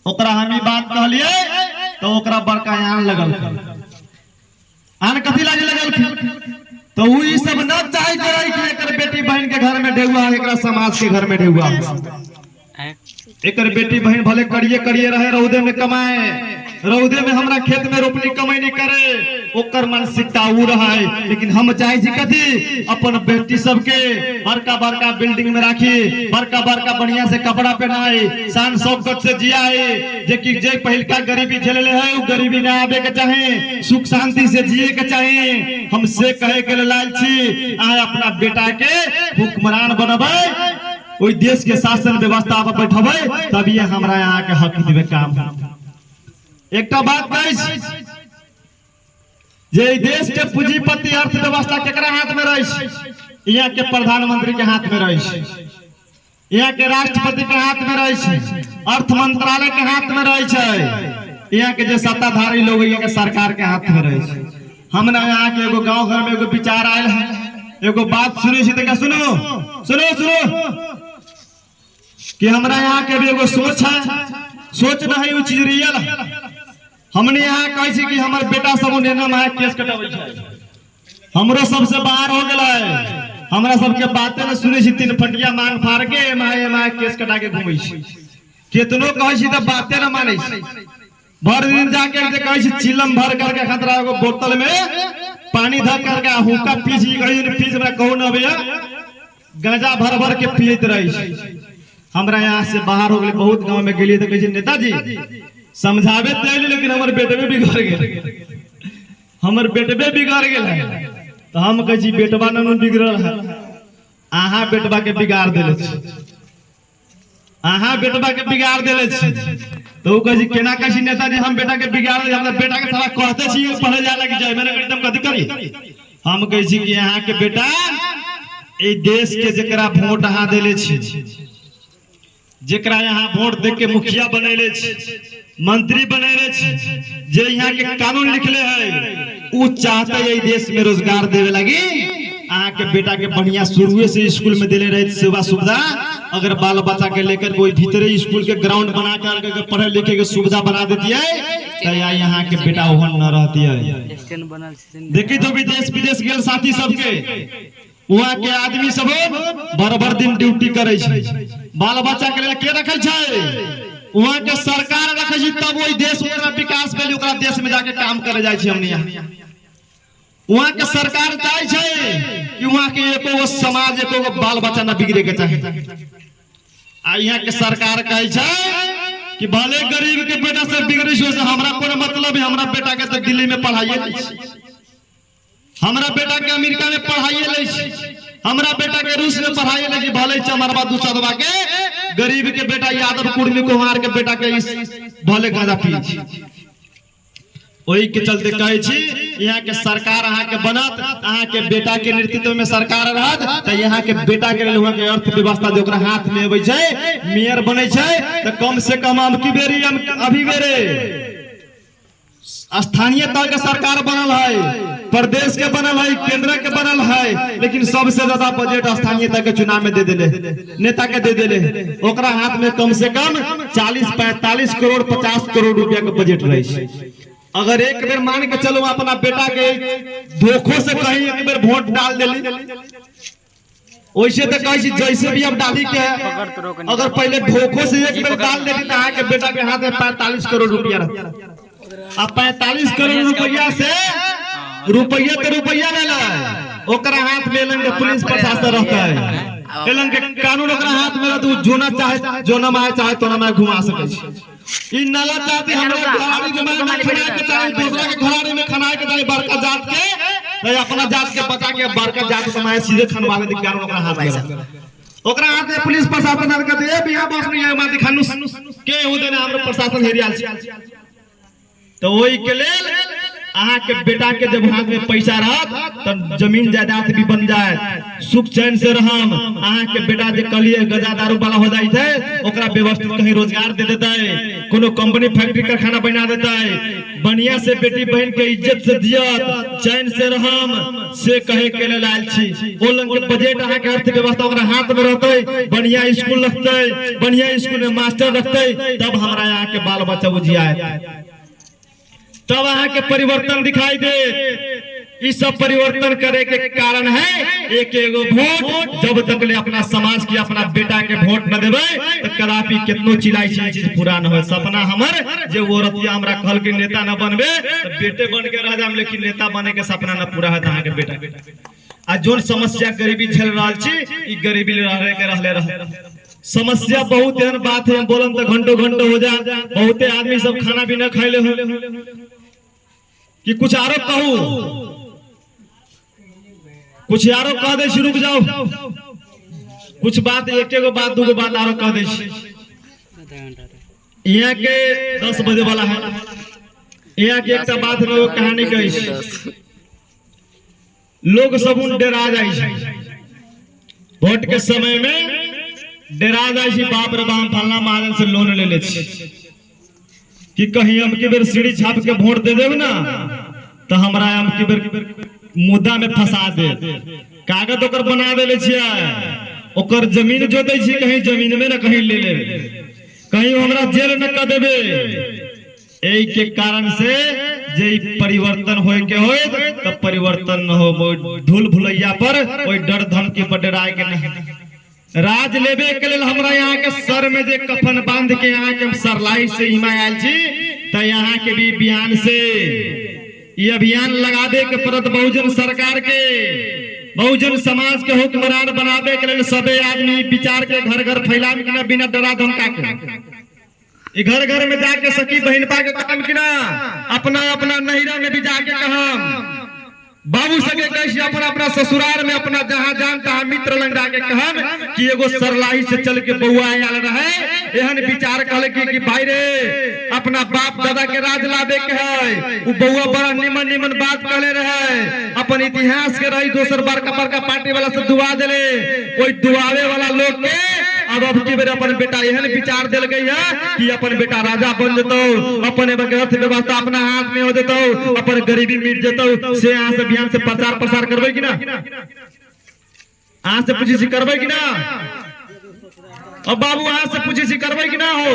ओकरा हम बात कहलिए तो ओकरा बड़का आन लगल, आन कथी लागे लगल, तो वो ये सब न चाहे कि एकर बेटी बहन के घर में ढेउआ, एकरा समाज के घर में ढेउआ। एकर बेटी बहन भले करिए करिए रहे, रौदे में कमाए, रौदे में हमरा खेत में रोपनी कमाई करे, ओकर मानसिकता उ रहा है। लेकिन हम चाहे छी कथी, अपन बेटी सबके बड़का बड़का बिल्डिंग में राखी, बड़का बड़का बढ़िया से कपड़ा पहनाए, शान शौकत से जियाए, जे कि जे पहिलका गरीबी झेलले है वो गरीबी ना आवे के चाहे, सुख शांति से जिए के चाहे। हम से कहे के लाल छी आ अपना बेटा के हुक्मरान बनबे, कोई देश के शासन व्यवस्था पर बैठबे, तभी हमरा यहाँ के हक देवे काम। एक बात कही, जे देश के पूंजीपति अर्थव्यवस्था केकरा हाथ में रही, यहाँ के प्रधानमंत्री के हाथ में रही, यहाँ के राष्ट्रपति के हाथ में रही, अर्थ मंत्रालय के हाथ में रही, यहाँ के जो सत्ताधारी लोग यहाँ के सरकार के हाथ में रही। हमने यहाँ के एगो गांव घर में एगो विचार आयल है, एगो बात सुनी सी, तो सुनो सुनो सुनो कि हमरा यहाँ के भी एगो सोच है, सोच नहीं वो चीज रियल है। हमने यहाँ कहे कि हमारे बेटा सब माया केस कटावे छै, हमरो सबसे बाहर हो गया है, हमरा सबके बातें न सुने छी, तीन फटिया मांग फाड़ के माया केस कटा के घूमे छी, केतनो कहे तो बातें न माने छी। भर दिन जाके कहे चिलम भर करके खतरा एगो बोतल में पानी धर करके हुक्का पीस हमरा कहू न भैया गांजा भर भर के पियत रही। हमरा यहाँ से बाहर हो गए, बहुत गांव में गेलिए तो कहे नेताजी समझावे तो, लेकिन हमारे बेटवे बिगड़ गए, हमारे बेटवे बिगड़ गए। तो हम कहे बेटवा न बिगड़ल है, आहा बेटवा के बिगाड़ देले छी, आहा बेटवा के बिगाड़ देले छी। तो कहे केना कहे नेताजी हम बेटा के बिगाड़, हमरा बेटा के सारा कहते छी पढ़े जाए लगी जाए, मैंने एकदम कथी करी। हम कहे कि यहाँ के बेटा ए देश के जकरा वोट अहाँ देले छी, जेकरा यहाँ वोट दे के मुखिया बनेले छी, मंत्री बनेले छी, जे यहाँ के कानून लिखले है, वो चाहते है देश में रोजगार देवे लगी। अहाँ के बेटा के बढ़िया शुरुए से स्कूल में दिले रहे सेवा सुविधा, अगर बाल बच्चा के लेकर कोई भीतरे स्कूल के ग्राउंड बना कर पढ़े लिखे के सुविधा बना देती है, तो यहाँ के बेटा ओहन न रहती है। देखी तो विदेश विदेश गेल साथी सबके, वहाँ के आदमी सब बराबर दिन ड्यूटी करे, बाल बच्चा के लिए के रखे छै, वहाँ के सरकार रखे, तब वही देश विकास के लिए देश में जाके काम करे जाए। हमने यहाँ वहाँ के सरकार चाहे कि वहाँ के एको समाज एको बाल बच्चा न बिगड़े के चाहे, आ यहाँ के सरकार कहे कि भले गरीब के बेटा से बिगड़ी से हमरा कोई मतलब है, हमरा बेटा के तो दिल्ली में पढ़ाइए ले, हमरा बेटा के अमेरिका में पढ़ाइए ले, हमरा बेटा के रूस में पढ़ाइए ले, भले चमरवा दूसरवा के गरीब के बेटा यादव कुर्मी कुमार के बेटा के भले गांजा पी। वही के चलते कहे छी यहाँ के सरकार अहाँ के बनत, अहाँ के बेटा के नेतृत्व में सरकार रहत तो यहाँ के बेटा के वहाँ के अर्थव्यवस्था जो हाथ में अबै छै, मेयर बने छै तो कम से कम अबकी बेरी अभी बेरे स्थानीय तह के सरकार बनल है, प्रदेश के बनल है, केंद्र के बनल है, लेकिन सबसे ज्यादा बजट स्थानीय तह के चुनाव में दे दिले, नेता के दे दिले। ओकरा हाथ में कम से कम 40-45 करोड़ 50 करोड़ रुपया के बजट रहे छै। अगर एक बेर मान के चलो अपना बेटा के धोखों से कहीं एक बेर वोट डाल दिली, वैसे तो कही जैसे भी अब डाली के अगर पहले धोखों से एक बेर डाल देती तो के बेटा के हाथ में 45 करोड़ रुपया रहता। अब 45 करोड़ रुपया से रुपया तो रुपया लेला, ओकरा हाथ में लेंगे पुलिस प्रशासन रहता है, लेंगे कानून ओकरा हाथ में रहता, जोना चाहे जोना में चाहे तो ना घुमा सके छै। इ नाला चाहते हमरा घराड़ी में खनाए के चाहे, दूसरा के घराड़ी में खनाए के चाहे, बड़का जात के अपना जात के बचा के बड़का जात समाए सीधे खनवावे के कारण ओकरा हाथ में, ओकरा हाथ में पुलिस प्रशासन कहते ए बिया बस नहीं है माती खानुस के हो देना हमरो प्रशासन हेरियाल छै। तो वही के लेल अहाँ के बेटा के जब हाथ में पैसा रहत तब जमीन जायदाद भी बन जाए, सुख चैन से रहम। अहाँ के बेटा जे कलिए गजा दारू वाला हो जाए थे ओकरा व्यवस्थित कहीं रोजगार दे देता है, कोनो कंपनी फैक्ट्री कारखाना बना देता है, बढ़िया से बेटी बहन के इज्जत से दियत चैन से रहम से कहे के लेल आयल छी। ओ लंग के बजट अहाँ के अर्थव्यवस्था ओकरा हाथ में रहते, बढ़िया स्कूल रखते, बढ़िया स्कूल में मास्टर रखते, तब हमरा यहाँ के बाल बच्चा बुझिया, तब अहाँ के परिवर्तन दिखाई दे। इस सब परिवर्तन करे के कारण है एक एगो वोट। जब तक ले अपना समाज की अपना बेटा के वोट न देवे तो कदापि कितनो चिल्लाई चीज पूरा न हो। सपना हमर जे वो रतिया हमरा कहल के नेता न बनबे तो बेटे बन के रह जाम, लेकिन नेता बने के सपना न पूरा है अहाँ के बेटा। आ जोन समस्या गरीबी झेल रहा छी ई गरीबी रहे के रहले समस्या बहुत एहन बात है, बोलम तो घंटों घंटों हो जा। बहुते आदमी सब खाना पीना खैले हो कि कुछ आरो कहू, कुछ आरो कह दे, रुक जाओ, कुछ बात एक एगो बात दूगो बात आरो कह दे। यहाँ के 10 बजे वाला है, यहाँ के एक बात में वो कहानी कही, लोग सब डरा जाए वोट के समय में, डरा जाए बाप रे बाप फलना महाजन से लोन ले ले कि कहीं हम के बेर सीढ़ी छाप के वोट दे देब ना तो हमरा हम के बेर मुद्दा में फंसा दे, कागज ओकर बना देले छियै, ओकर जमीन जोते छी, कहीं जमीन में ना कहीं ले ले, कहीं हमरा जेल न कर देबे। एही के कारण से जे परिवर्तन होय के होय तब परिवर्तन न हो, धूल भुलैया पर कोई डर धमकी पर डराए के नहीं। राज लेबे के लेल हमरा यहाँ के सर में जे कफन बांध के यहाँ के सरलाई से हिमा आयल छी, तो यहाँ के भी बयान से ये अभियान लगा दे के परत बहुजन सरकार के, बहुजन समाज के हुक्मरान बनाबे के लेल सबे आदमी विचार के घर घर फैलाम कि ना, बिना डरा धमका के घर घर में जाके सखी बहन पा के कहम कि ना, अपना अपना नहिरा में भी जाके कहम, बाबू सके कैसे अपना अपना ससुराल में अपना जहां जान तहां मित्र लंग जाके कहम कि एगो सरलाही से चल के बउआ आयल रहे, एहन विचार कहले कि भाई रे अपना बाप दादा के राज लाबे के है, उ बउआ बड़ा निमन निमन बात कहले रहे, अपन इतिहास के रही दोसर बड़का बड़का पार्टी वाला से दुआ देले, कोई दुआवे वाला लोग के अब की बेर अपन बेटा एहन विचार दिल गई है कि अपन बेटा राजा बन जतो, अपन अर्थव्यवस्था अपना हाथ में हो जतो, अपन गरीबी मिट जतो। से यहाँ से अभियान से प्रचार प्रसार करबे कि ना, यहाँ से पूछी करबे कि ना, अब बाबू यहाँ से पूछी करबे कि ना हो,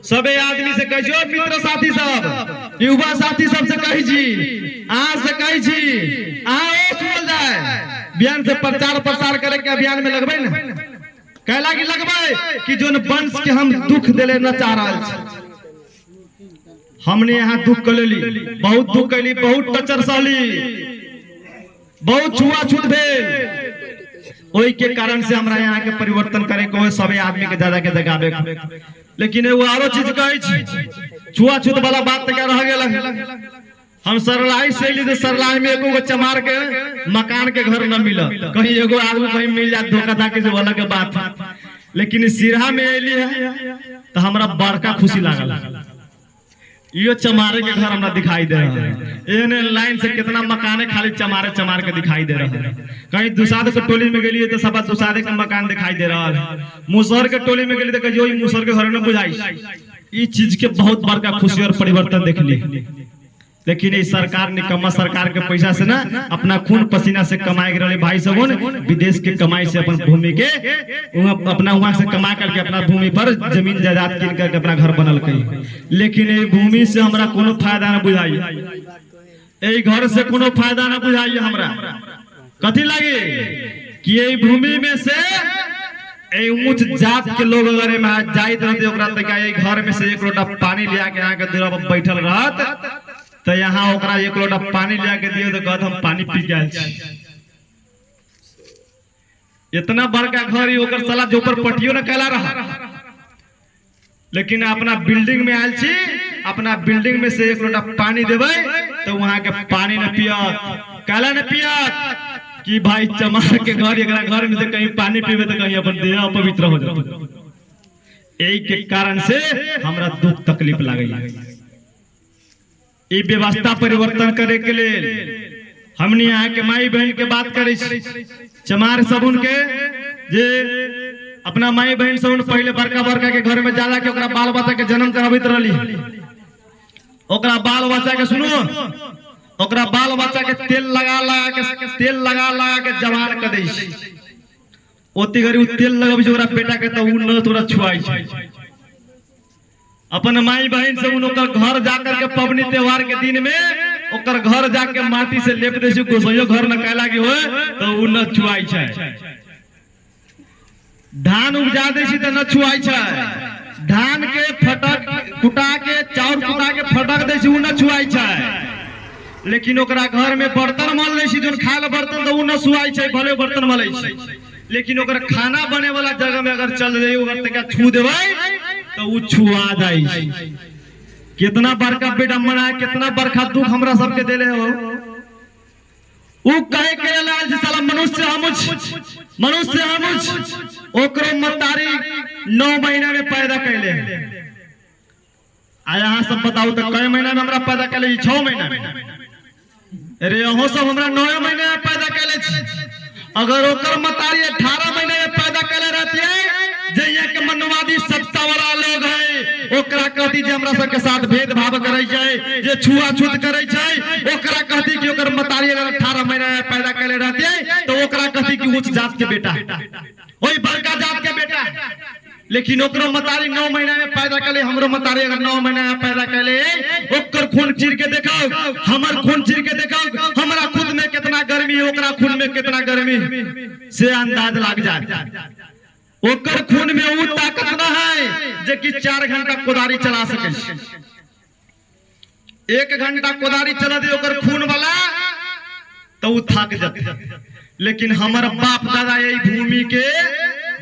सबे आदमी से कहियो, मित्र साथी सब, युवा साथी सब से कही छी, यहाँ से कही छी, यहाँ सुनल जाए, अभियान से प्रचार प्रसार करे के अभियान में लगबे ना, कहला कि लगबे कि जोन वंश के हम दुख देले न चाह रहा छी, हमने यहाँ दुख कलेली, बहुत दुख कैली, बहुत टचर सहली, बहुत छुआछूत भेल, वही के कारण से हमरा यहाँ के परिवर्तन करे को सबे आदमी के ज्यादा के जगावे के। लेकिन एगो आरो चीज कहे छी, छुआछूत वाला बात तक रह गेल। हम सरलाई से ली तो सरलाई में एगो चमार के मकान के घर न मिला, कहीं एगो आदमी कहीं मिल जाए धोखा धाकी से अलग के बात है। लेकिन सिरहा में अली है तो हमरा बड़का खुशी लागल। यो चमारे के घर हमरा दिखाई दे रहा है। एने लाइन से कितना मकान खाली चमारे चमार के दिखाई दे रहा है। कहीं दुसाद के टोली में गेलिए तो सब दुसादे के मकान दिखाई दे रहा है। मुसहर के टोली में गेलिए तो कहियो मुसहर के घर में बुझाई। ई चीज के बहुत बड़का खुशी और परिवर्तन देख ली। लेकिन इस सरकार निकम्मा सरकार के पैसा से ना अपना खून पसीना से कमाए रहे भाई सब विदेश के कमाई से अपन भूमि के अपना वहां से कमा करके अपना भूमि पर जमीन जायदाद कीन करके अपना घर बनल कई। लेकिन ये भूमि से हमरा कोनो फायदा न बुझाई, ये घर से कोनो फायदा न बुझाई। हमरा कथी लगे कि ये भूमि में से ऊंच जात के लोग अगर जाइत रहते ओकरा तक घर में से एक लोटा पानी लिया के यहाँ के दूरा पर बैठल रहत तो यहाँ ओकरा एक लोटा पानी लिया के दियो तो कहत हम पानी पी के आयल छी। इतना बड़का घर ही ओकर साला जो ऊपर पटियो न कैला रहा। लेकिन अपना बिल्डिंग में आयल छी, अपना बिल्डिंग में से एक लोटा पानी देवे तो वहां के पानी न पियत। कैला न पियत कि भाई चमार के घर एकरा घर में से कहीं पानी पीवे तो कहीं अपन देह अपवित्र हो जाए। यही के कारण से हमरा दुख तकलीफ लागे। ये व्यवस्था परिवर्तन करे के लिए हमने यहाँ के माई बहन के बात करे। चमार सबुन के जे अपना माई बहन सबुन पहले बड़का बड़का के घर में जाला के ओकरा बाल बच्चा के जन्म करावित रहली। ओकरा बाल बच्चा के सुनो, ओकरा बाल बच्चा के तेल लगा के जवान कर दै छै। ओती घड़ी तेल लगबै छै ओकरा बेटा के तो उ न तोरा छुआई छै। अपन माई बहन से उनकर घर जाकर के पबनी त्योहार के दिन में ओकर घर जाके माटी से लेप दे छै। गोसैयो घर न कैला के हो तो उ न छुआई छै। धान उपजा दे छै त न छुआई छै। धान के फटक कुटा के चाउर कुटा के फटक दे छै उ न छुआई छै। लेकिन ओकरा घर में बर्तन मल ले छै जोन खाए बर्तन तो उ न छुआई छै, भले बर्तन मलै छै। लेकिन ओकर खाना बने वाला जगह में अगर चल जाइए ओकर तक छू देबै तो उ छुआ जाई। कितना बड़का विडंबना है, कितना बड़का दुख हमरा सबके देले हो। उ कहे के लाल जी साला मनुष्य हमुच ओकरो मतारी 9 महीना में पैदा कैले। आ यहाँ सब बताओ तो कई महीना में हमरा पैदा कैले? 6 महीना में। अरे अहो सब हमरा 9 महीना में पैदा कैले छी। अगर ओकर मतारी 18 महीने में पैदा करे रहती है जैया के मनवादी सत्ता वाला लोग है ओकरा कहती जे हमरा सब के साथ भेदभाव करे छै, जे छुआछूत करे छै, ओकरा कहती कि ओकर मतारी अगर 18 महीने में पैदा करे रहती है तो ओकरा कहती कि उच्च जात के बेटा, ओई बड़का जात के बेटा। लेकिन ओकरो मतारी 9 महीना में पैदा कैले, हमरो मतारी अगर 9 महीना में पैदा कैले ओकर खून चीर के देखाओ, हमर खून चीर के देखाओ, हमरा खुद में कितना गर्मी है, ओकरा खून में कितना गर्मी से अंदाज लग जाए। ओकर खून में वो ताकत ना है जे कि 4 घंटा कोदारी चला सके। 1 घंटा कोदारी चला दे ओकर खून वाला तो वो थक जाते। लेकिन हमारा बाप दादा यही भूमि के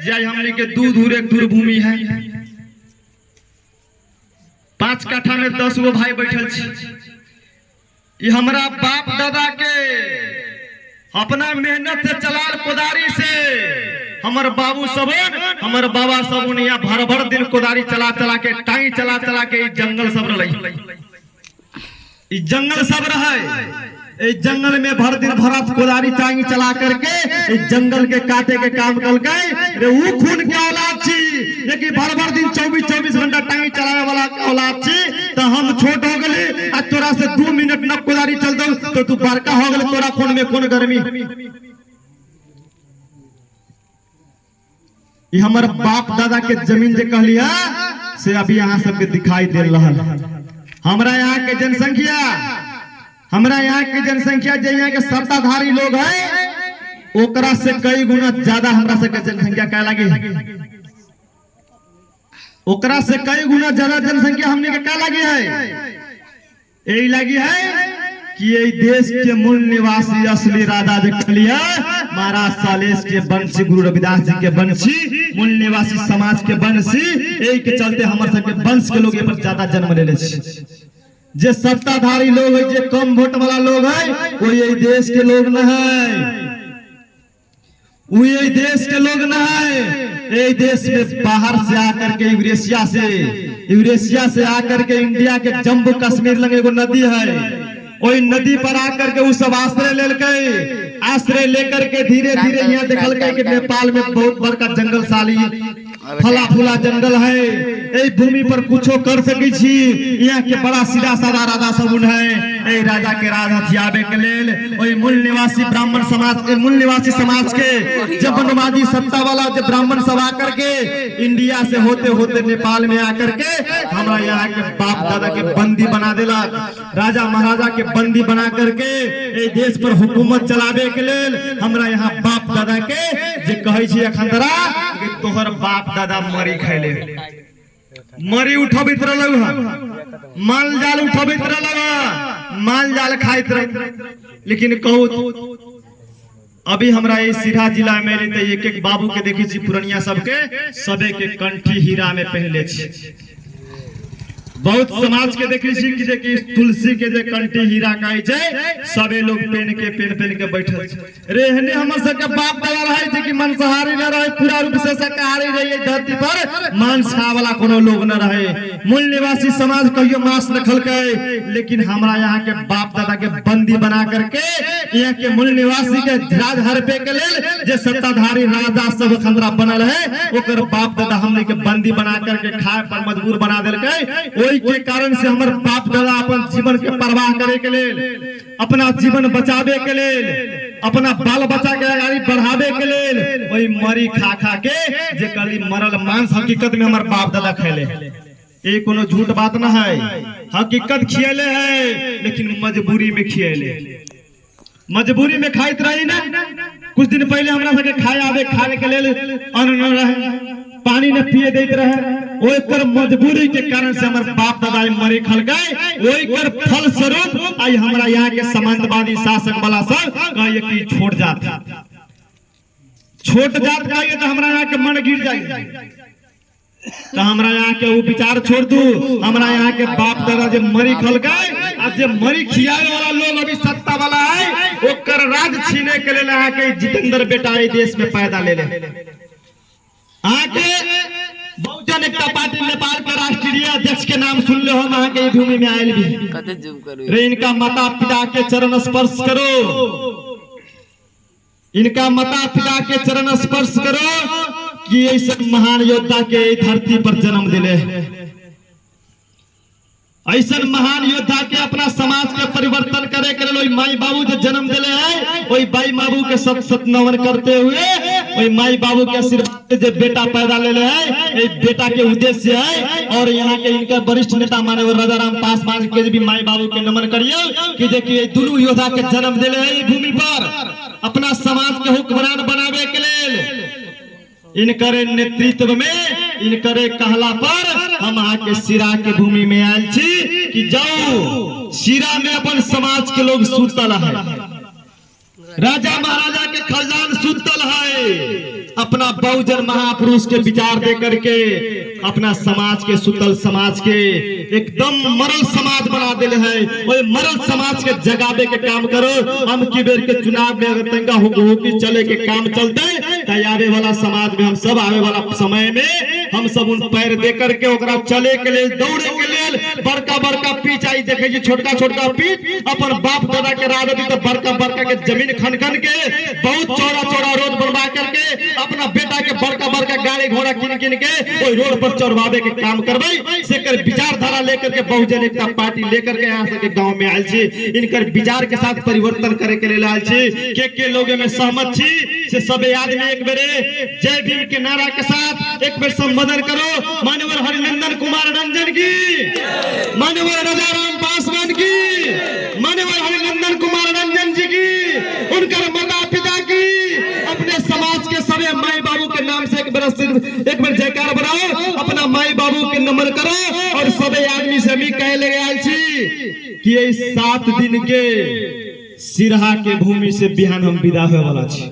जाय हमने के दूर एक दूर भूमि है। 5 कट्ठा में 10 गो भाई बैठल छी। ये हमारा बाप दादा के अपना मेहनत से चलाल कोदारी से हमर बाबू सबन हमर बाबा सबन यहाँ भर भर दिन कोदारी चला चला के टांगी चला चला के जंगल सब रही। जंगल सब रहे जंगल में भर दिन भरत कोदारी टांगी चला करके जंगल के काटे के काम कल गए। वो खून के औलाद छी लेकिन भर भर दिन 24 घंटा टांगी चलाने वाला औलाद छी। तो हम छोट हो गए आ तोरा से 2 मिनट न कोदारी चल दो तो तू बड़का हो गए, तोरा खून में कौन गर्मी। ये हमारे बाप दादा के जमीन जे कहलिया से अभी यहाँ सबके दिखाई दे रहा। हमारा यहाँ के जनसंख्या जो यहाँ के सत्ताधारी लोग है ओकरा से कई गुना ज्यादा हमरा से जनसंख्या क्या लगी है। ओकरा से कई गुना ज्यादा जनसंख्या हमने के क्या लगी है। यही लगी है कि ये देश के मूल निवासी असली राजा जो कहलिया महाराज सालेश के वंशी, गुरु रविदास जी के वंशी, मूल निवासी समाज के वंशी, यही के चलते हमारे सबके वंश के लोग ये पर ज्यादा जन्म ले छी। जे सत्ताधारी लोग है, जे कम वोट वाला लोग है, वो यही देश के लोग न है, वो यही देश के लोग न है। यही देश में बाहर से आकर के यूरेशिया से आकर के इंडिया के जम्मू कश्मीर लगे एगो नदी है, वही नदी पर आकर के वो सब आश्रय लेकर के धीरे धीरे यहाँ देखल गए कि नेपाल में बहुत बड़का जंगल साली फला फूला जंगल है, यही भूमि पर कुछो कर सकी छी। यहाँ के बड़ा सीधा साधा राजा सब है, यही राजा के राज हथियाबे के लेल वही मूल निवासी ब्राह्मण समाज के, मूल निवासी समाज के जब वनवादी सत्ता वाला जब ब्राह्मण सब आकर के इंडिया से होते होते नेपाल में आकर के हमारा यहाँ के बाप दादा के बंदी बना देला, राजा महाराजा के बंदी बना करके ये देश पर हुकूमत चलावे के लेल हमरा यहाँ बाप दादा के जे कहे छी अखंदरा कि तोहर बाप दादा मरी खैले, मरी उठबित रहल, माल जाल उठबित रहल, माल जाल खाइत रह। लेकिन कहू अभी हमरा ये सीधा जिला में एक एक बाबू के देखी छी पुरनिया सबके सबे के कंठी हीरा में पहले छी। बहुत समाज के देखी छी कि जे कि तुलसी के जे कंठी हीरा कहे छै, सबे लोग पेन के बैठल छै। रे हने हमर सब के बाप दादा रहे छै कि मांसाहारी न रहे, पूरा रूप से शाकाहारी रहे, धरती पर मांस खाए वाला कोनो लोग न रहे। मूल निवासी समाज कहियो मांस न खलकै, लेकिन हमरा यहाँ के बाप दादा के बंदी बना करके यहाँ के मूल निवासी के राज हड़पे के लेल जे सत्ताधारी राजा सब खंदरा बनल है, ओकर बाप दादा हमने के बंदी बना करके खाए पर मजबूर बना देलकै। ओही के कारण से हमर बाप दादा अपन जीवन के परवाह करे के लेल, अपना जीवन बचावे के लेल, अपना बाल बच्चा के आगे बढ़ावे के लेल वही मरी खा खा के जे कली मरल मांस हकीकत में हमर बाप दादा खैले। ये कोनो झूठ बात न है, हकीकत खियले है, लेकिन मजबूरी में खियले, मजबूरी में खाइत रही ना। कुछ दिन पहले हमरा सबके खाए आवे, खाने के लेल अन्न न रहे, पानी न पिए देत रहे, ओकर मजबूरी के कारण से हमर बाप दादा मरे खल गए। ओकर फल स्वरूप आई हमरा यहाँ के सामंतवादी शासक वाला सब कहे कि छोड़ जात कहिए तो हमरा यहाँ के मन गिर जाए, तो हमरा यहाँ के वो विचार छोड़ दू। हमरा यहाँ के बाप दादा जे मरी खल गए, आज जे मरी खियाए वाला लोग अभी सत्ता वाला है, ओकर राज छीने के लिए यहाँ के जितेंद्र बेटा देश में पैदा ले आके बहुजन एकता पार्टी नेपाल के राष्ट्रीय अध्यक्ष के नाम सुन ले, हम यहाँ के भूमि में आयल भी रे। इनका माता पिता के चरण स्पर्श करो, इनका माता पिता के चरण स्पर्श करो कि ऐसे महान योद्धा के धरती पर जन्म दिले, ऐसा महान योद्धा के अपना समाज के परिवर्तन करे के लिए माई बाबू जो जन्म दिले है, वही माई बाबू के सत सत नमन करते हुए वही माई बाबू के आशीर्वाद जो बेटा पैदा ले है, बेटा के उद्देश्य है। और यहाँ के इनका वरिष्ठ नेता माननीय राजा राम पासवान के भी माई बाबू के नमन करिए कि देखिए दोनों योद्धा के जन्म दिले है भूमि पर अपना समाज के हुक्मरान बनावे के लिए। इनकरे नेतृत्व में, इनकरे कहला पर हम यहाँ के सिरा के भूमि में आयल छी कि जाओ सिरा में अपन समाज के लोग सुतल है, राजा महाराजा के खजान सुतल है, अपना बहुजन महापुरुष के विचार दे करके अपना समाज के सुतल समाज के एकदम मरल समाज बना दिले है। वही मरल समाज के जगावे के काम करो। हम की बेर के चुनाव में अगर तंगा होगी चले के काम चलते, आवे वाला समाज में हम सब आवे वाला समय में हम सब उन पैर दे करके ओकरा चले के लिए, दौड़े के लिए बड़का बड़का पीच आई देखे जी, छोटका छोटका पीच अपन बाप दादा के राज अभी तो बड़का बड़का के जमीन खन खन के बहुत चौड़ा चौड़ा रोड बनवा करके अपना बेटा के बड़का बड़का गाड़ी घोड़ा किन किन के वही रोड पर चढ़वावे के काम करवाई से कर विचारधारा लेकर के बहुजन एकता पार्टी लेकर के यहाँ से गांव में आयल छी। इनकर विचार के साथ परिवर्तन करे के लिए आयल छी। के लोग में सहमत छी से सब आदमी एक बेरे जय भीम के नारा के साथ एक बेर संबोधन करो। माननीय हरिनंदन कुमार रंजन की, माननीय राजा राम पासवान की, माननीय हरिनंदन कुमार रंजन जी की, उनकर माता पिता की, अपने समाज के सभी माई बाबू के नाम से एक बार जयकार बनाओ, अपना माई बाबू के नमन करो। और सभी आदमी से भी कह ले आयल छी कि ये 7 दिन के सिरहा के भूमि से बिहान हम विदा होए वाला छी।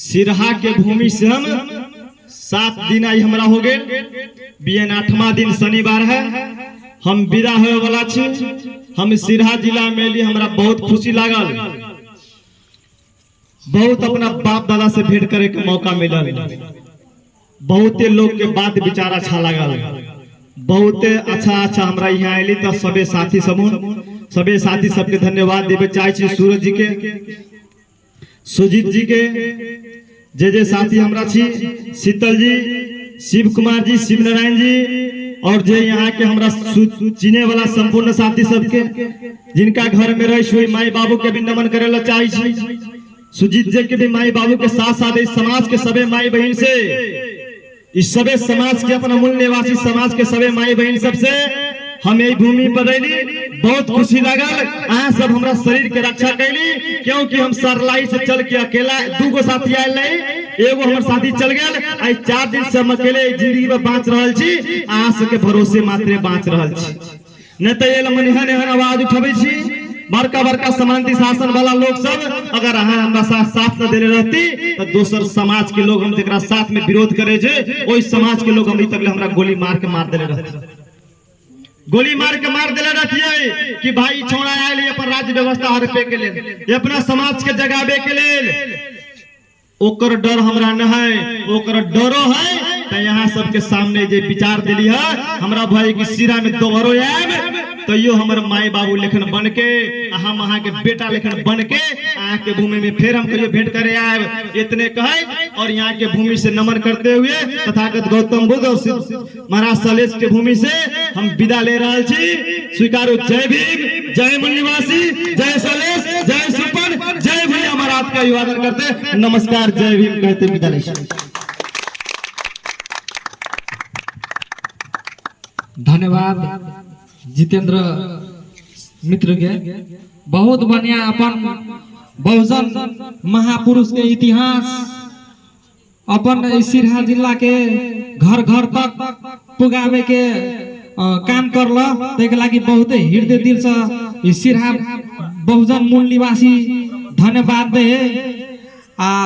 सिरहा के भूमि से हम 7 दिन आई हमरा हो गए, बियन 8वां दिन शनिवार है, हम विदा होए वाला छी। हम सिरहा जिला में लिए हमरा बहुत खुशी लागल, बहुत अपना बाप दादा से भेंट करे के मौका मिलल, बहुते लोग के बात विचार अच्छा लागल, बहुते अच्छा हमरा यहाँ आयली। तो सबे साथी समूह सबे साथी सबके धन्यवाद देवे चाहे छी। सूरज जी के, सुजीत जी के, जे साथी हमरा छी, शीतल जी, शिव कुमार जी, शिव नारायण जी, और जे यहाँ के हमरा चिने वाला संपूर्ण साथी सबके, जिनका घर में रही हुई माई बाबू के भी नमन करे ला चाहे छी। सुजीत जी के भी माई बाबू के साथ साथ इस समाज के सबे माई बहन से, इस सबे समाज के अपना मूल निवासी समाज के सबे माई बहन सबसे हम यही भूमि पर रही, बहुत खुशी लागल। अहाँ सब हमरा शरीर के रक्षा कैली, क्योंकि हम सरलाई से चल के अकेला 2 गो साथी आयल नहीं, एगो हमर साथी चल गए। आई 4 दिन से हम अकेले जिंदगी में बाँच रहल छी, अहाँ सबके भरोसे मात्रे बाँच रहल छी। नहीं तो ये एहन एहन आवाज उठाबे छी, बड़का बड़का समानती शासन वाला लोग सब अगर अहाँ हमरा साथ न देले रहती तो दोसर समाज के लोग हम तेकरा साथ में विरोध करे जे, ओई समाज के लोग हम तक हमरा गोली मार के मार देले रहते, गोली मार के मार देले रहतिए कि भाई छोड़ा आयल अपन राज्य व्यवस्था हड़पे के लेल, अपना समाज के जगावे के लेल। ओकर डर हमरा न है, ओकर डरो है तो यहाँ सबके सामने जे विचार दिली है हमरा भाई की सिरा में दोबारो आएब तो यो हमर माई बाबू लेखन बन के, हम अहाँ के बेटा लेखन बन के अहाँ के भूमि में फिर हम कहियो भेंट करे आएब, इतने कहे। और यहाँ के भूमि से नमन करते हुए तथागत गौतम बुद्ध और महाराज सलेश के भूमि से हम विदा ले रहा छी। स्वीकारो। जय भीम, जय मूल निवासी, जय सलेश, जय सुपन, जय भैया महाराज का अभिवादन करते नमस्कार, जय भीम कहते विदा ले। धन्यवाद जितेंद्र मित्र के, बहुत बढ़िया अपन बहुजन महापुरुष के इतिहास अपन सिरहा जिला के घर घर तक पुगावे के काम करल, ताहि लागी बहुत हृदय दिल से सिरहा बहुजन मूल निवासी धन्यवाद दे।